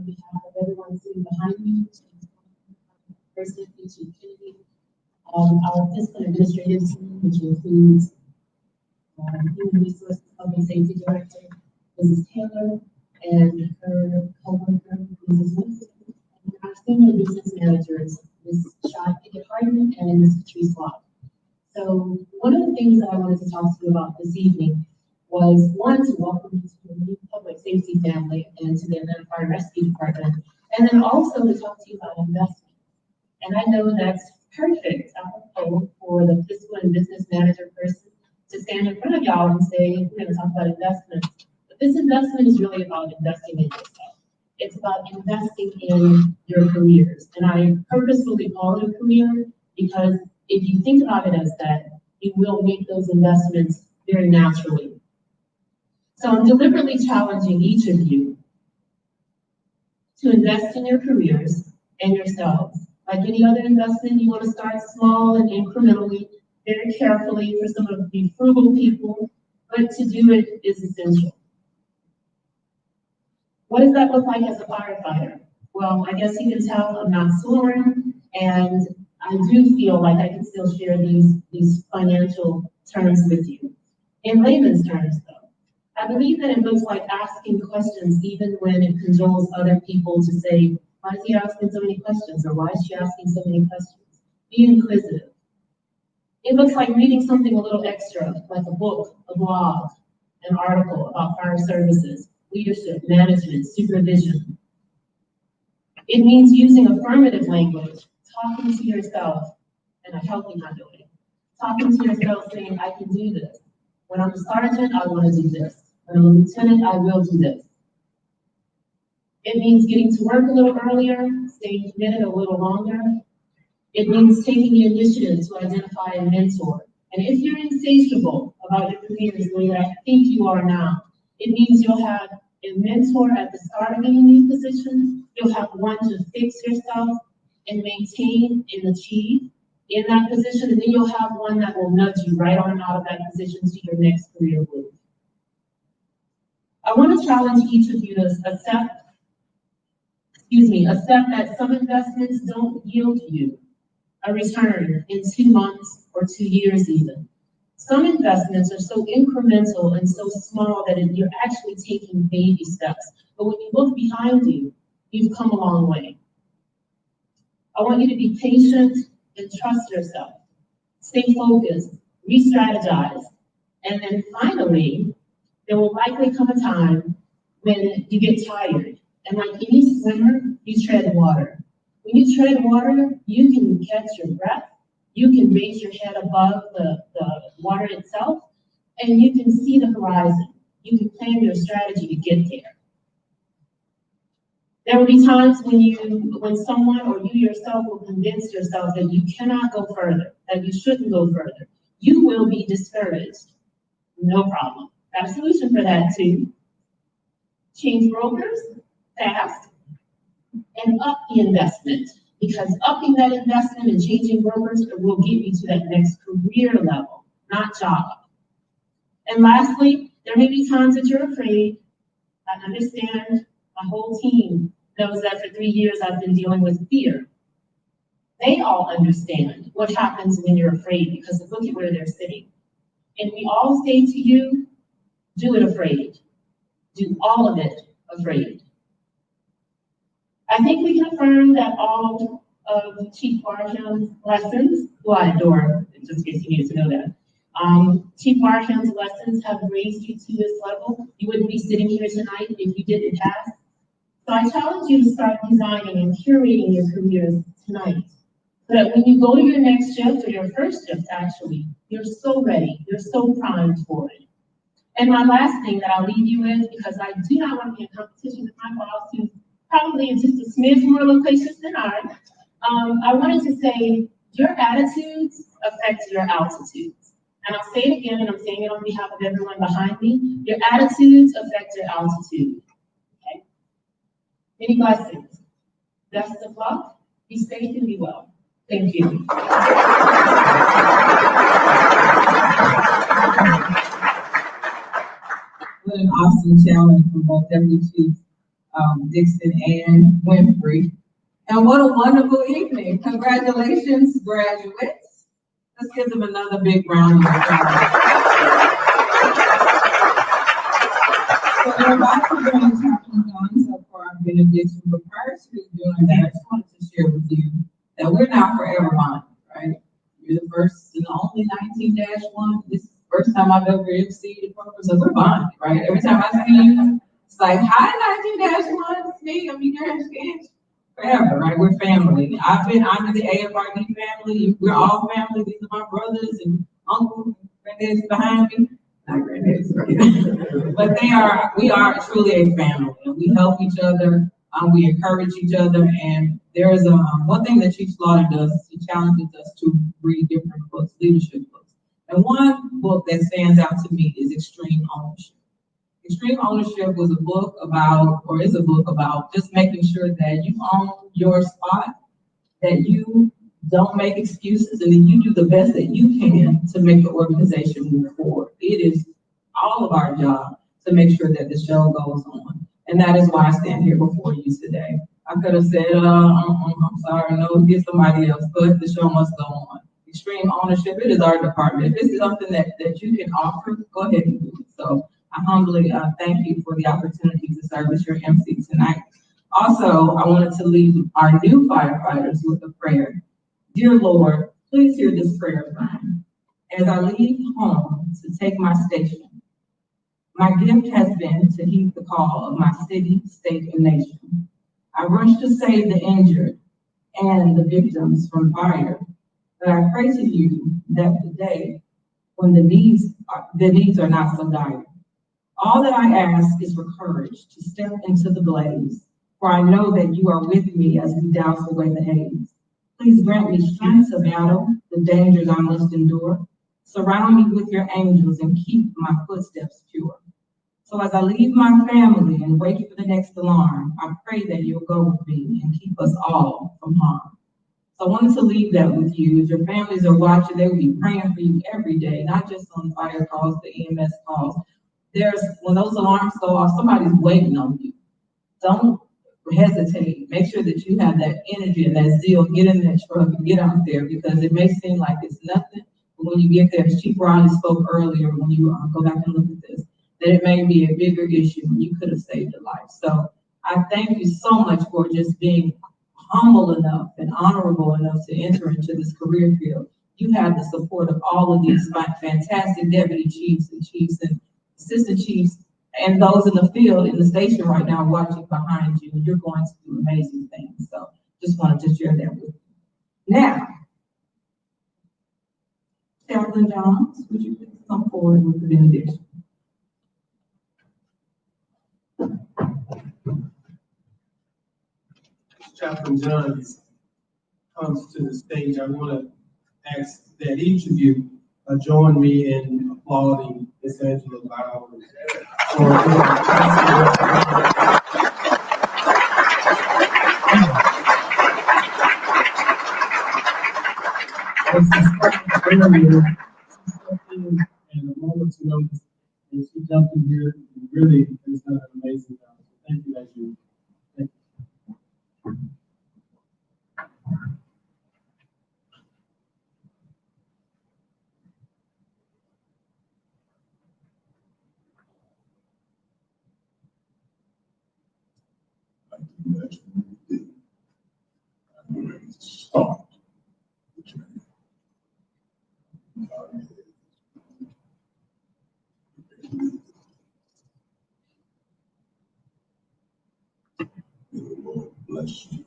behalf of everyone sitting behind me, First Deputy Chief Kennedy, our fiscal administrative team, which includes Human Resources Public Safety Director, Mrs. Taylor, and her co-worker, Mrs. Winston, and our senior business managers, Ms. Shad Pickett-Harden and Ms. Patrice Locke. So one of the things that I wanted to talk to you about this evening was, one, to welcome you to the new public safety family and to the Atlanta Fire Rescue Department, and then also to talk to you about investment. And I know that's perfect, apropos for the fiscal and business manager person to stand in front of y'all and say, we're gonna talk about investments. But this investment is really about investing in yourself. It's about investing in your careers. And I purposefully call it a career because if you think about it as that, you will make those investments very naturally. So I'm deliberately challenging each of you to invest in your careers and yourselves. Like any other investment, you want to start small and incrementally, very carefully for some of the frugal people, but to do it is essential. What does that look like as a firefighter? Well, I guess you can tell I'm not sworn, and I do feel like I can still share these financial terms with you. In layman's terms, though, I believe that it looks like asking questions even when it cajoles other people to say, why is he asking so many questions? Or why is she asking so many questions? Be inquisitive. It looks like reading something a little extra, like a book, a blog, an article about fire services, leadership, management, supervision. It means using affirmative language, talking to yourself in a healthy kind of way. Talking to yourself saying, I can do this. When I'm a sergeant, I want to do this. When I'm a lieutenant, I will do this. It means getting to work a little earlier, staying committed a little longer. It means taking the initiative to identify a mentor. And if you're insatiable about your careers the way that I think you are now, it means you'll have a mentor at the start of any new position. You'll have one to fix yourself and maintain and achieve in that position. And then you'll have one that will nudge you right on out of that position to your next career move. I want to challenge each of you to accept that some investments don't yield you a return in 2 months or 2 years even. Some investments are so incremental and so small that you're actually taking baby steps. But when you look behind you, you've come a long way. I want you to be patient and trust yourself. Stay focused, re-strategize. And then finally, there will likely come a time when you get tired. And like any swimmer, you tread water. When you tread water, you can catch your breath, you can raise your head above the water itself, and you can see the horizon. You can plan your strategy to get there. There will be times when someone or you yourself will convince yourself that you cannot go further, that you shouldn't go further. You will be discouraged. No problem. Got a solution for that too. Change brokers fast and up the investment, because upping that investment and changing brokers will get you to that next career level, not job. And lastly, there may be times that you're afraid. I understand. My whole team knows that for 3 years I've been dealing with fear. They all understand what happens when you're afraid, because look at where they're sitting. And we all say to you, do it afraid. Do all of it afraid. I think we can affirm that all of Chief Barham's lessons, who I adore, just in case you needed to know that, Chief Barham's lessons have raised you to this level. You wouldn't be sitting here tonight if you didn't pass. So I challenge you to start designing and curating your careers tonight, so that when you go to your next shift, or your first shift actually, you're so ready, you're so primed for it. And my last thing that I'll leave you with, because I do not want to be in competition with my boss, who's probably just a smidge more loquacious than I wanted to say, your attitudes affect your altitudes. And I'll say it again, and I'm saying it on behalf of everyone behind me. Your attitudes affect your altitude. Okay? Many blessings. Best of luck. Be safe and be well. Thank you. What an awesome challenge from both Deputy Chief Dixon and Winfrey. And what a wonderful evening. Congratulations, graduates. Let's give them another big round of applause. So we're about to bring Chaplain Jones up for our benediction, but prior to doing that, I just wanted to share with you that we're not forever bonded, right? You're the first and only 19-1. This is the first time I've ever emceed a program, so we're bonded, right? Every time I see you, it's like, hi, 19-1, it's me, I'm your forever, right? We're family. I'm in the AFRD family. We're all family. These are my brothers and uncles and granddad's behind me. Not granddad's, right? But we are truly a family. And we help each other. We encourage each other. And there's one thing that Chief Slaughter does is he challenges us to read different books, leadership books. And one book that stands out to me is Extreme Ownership. Extreme Ownership was a book about, or is a book about, just making sure that you own your spot, that you don't make excuses, and that you do the best that you can to make the organization move forward. It is all of our job to make sure that the show goes on. And that is why I stand here before you today. I could have said, I'm sorry, no, get somebody else, but the show must go on. Extreme Ownership, it is our department. If it's something that you can offer, go ahead and do it. So I humbly thank you for the opportunity to serve as your MC tonight. Also, I wanted to leave our new firefighters with a prayer. Dear Lord, please hear this prayer of mine. As I leave home to take my station, my gift has been to heed the call of my city, state, and nation. I rush to save the injured and the victims from fire, but I pray to you that the day when the needs are not so dire. All that I ask is for courage to step into the blaze, for I know that you are with me as we douse away the haze. Please grant me strength to battle the dangers I must endure. Surround me with your angels and keep my footsteps pure. So as I leave my family and wait for the next alarm, I pray that you'll go with me and keep us all from harm. So I wanted to leave that with you. As your families are watching, they will be praying for you every day, not just on fire calls, the EMS calls. When those alarms go off, somebody's waiting on you. Don't hesitate. Make sure that you have that energy and that zeal. Get in that truck and get out there, because it may seem like it's nothing, but when you get there, as Chief Riley spoke earlier, when you go back and look at this, that it may be a bigger issue when you could have saved a life. So I thank you so much for just being humble enough and honorable enough to enter into this career field. You have the support of all of these fantastic deputy chiefs and assistant chiefs and those in the field, in the station right now watching behind you. You're going to do amazing things. So just wanted to share that with you. Now, Chaplain Johns, would you please come forward with the benediction? Chaplain Johns comes to the stage, I want to ask that each of you join me in applauding Ms. Angela Byron and a moment's notice, and she jumped in here and really has done an amazing job. So thank you, Angela. Thank you. That's what we did. I'm ready to start the journey. May the Lord bless you.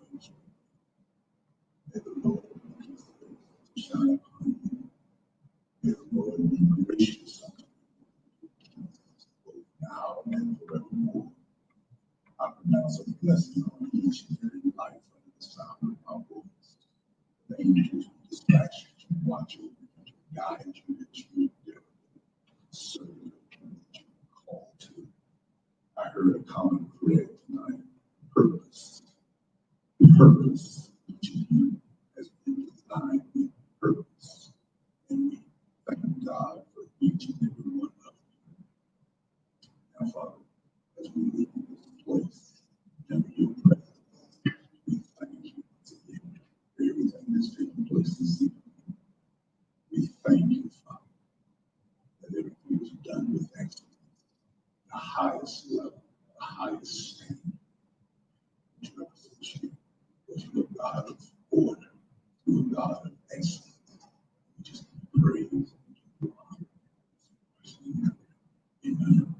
May the Lord shine upon you. May the Lord be gracious unto you, both now and forevermore. I pronounce a blessing on each and every life under the sound of my voice. The angels will dispatch you to watch over you, to guide you, that you will never serve that you are called to. I heard a common thread tonight: purpose. Purpose. Each of you has been designed with purpose, and we thank God for each and every one of you. Now, Father, as we leave this place, and your presence, we thank you once again for everything that's taking place this evening. We thank you, Father, that everything was done with excellence, the highest level, the highest standard. Which represents you as you are God of order, you are God of excellence. We just praise and give you honor. Amen.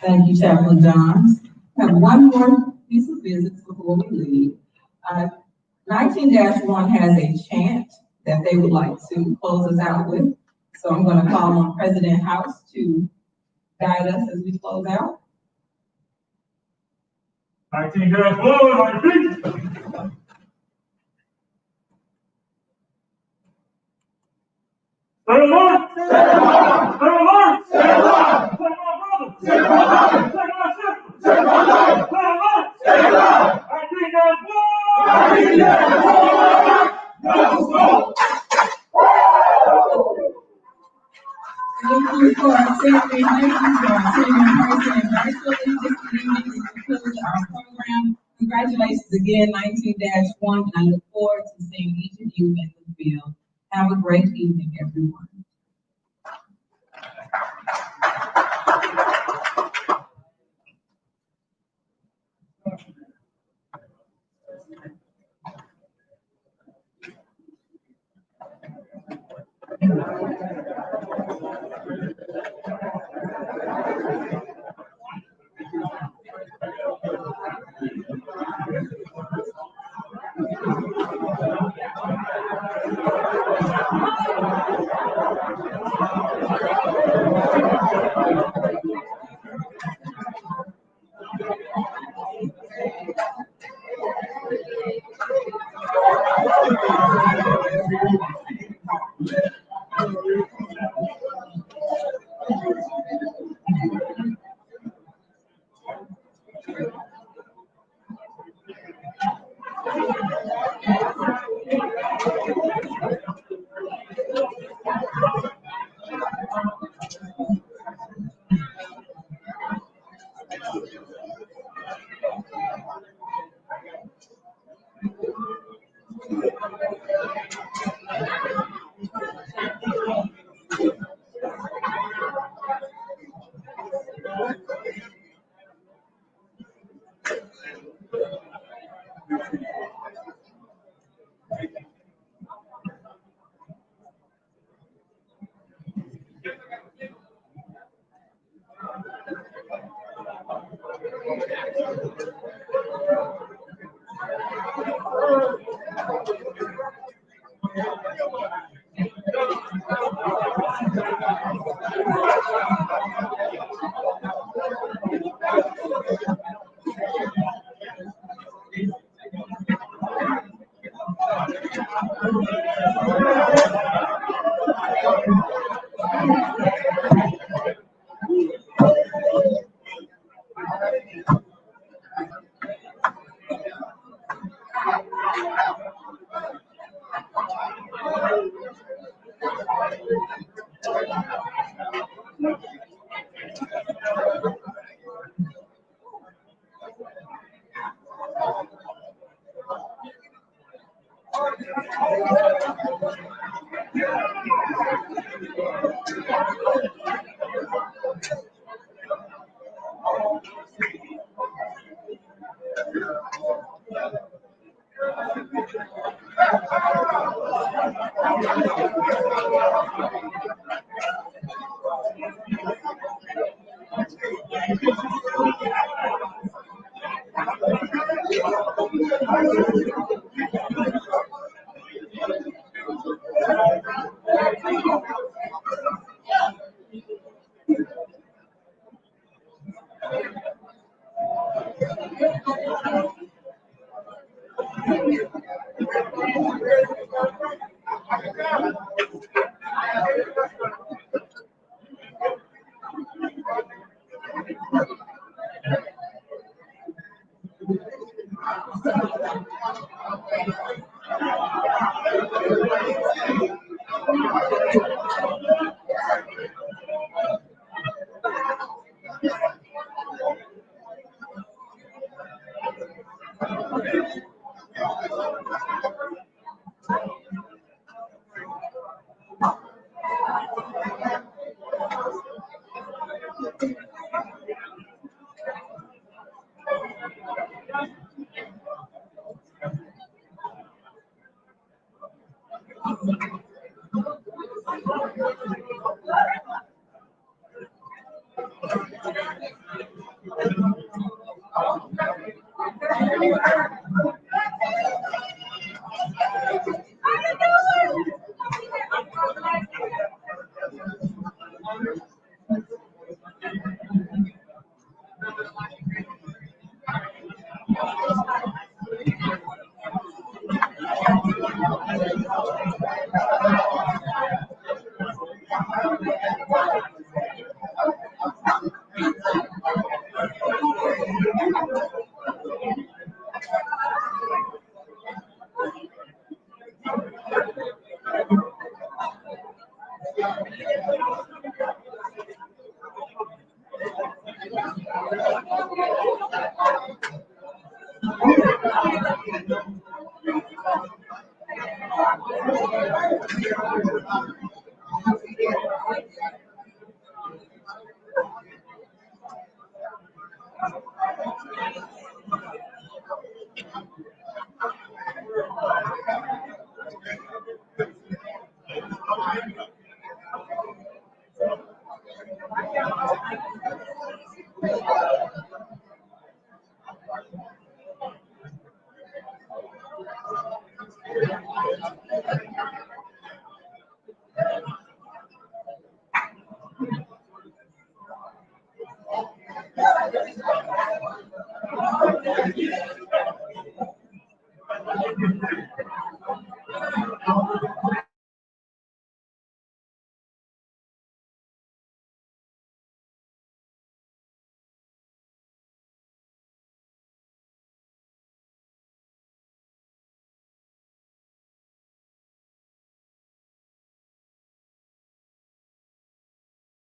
Thank you, Chaplain Johns. I have one more piece of business before we leave. 19-1 has a chant that they would like to close us out with. So I'm going to call on President House to guide us as we close out. 19-1, I repeat. Stay alert! Stay alert! Stay alert! Stay alert! Take my brother! Stay alert! Take my sister! Stay alert! Stay alert! Stay alert! 19-1! Thank you for attending. Thank you for attending in person and virtually this evening. This concludes our program. Congratulations again, 19-1. I look forward to seeing each of you in the field. Have a great evening, everyone.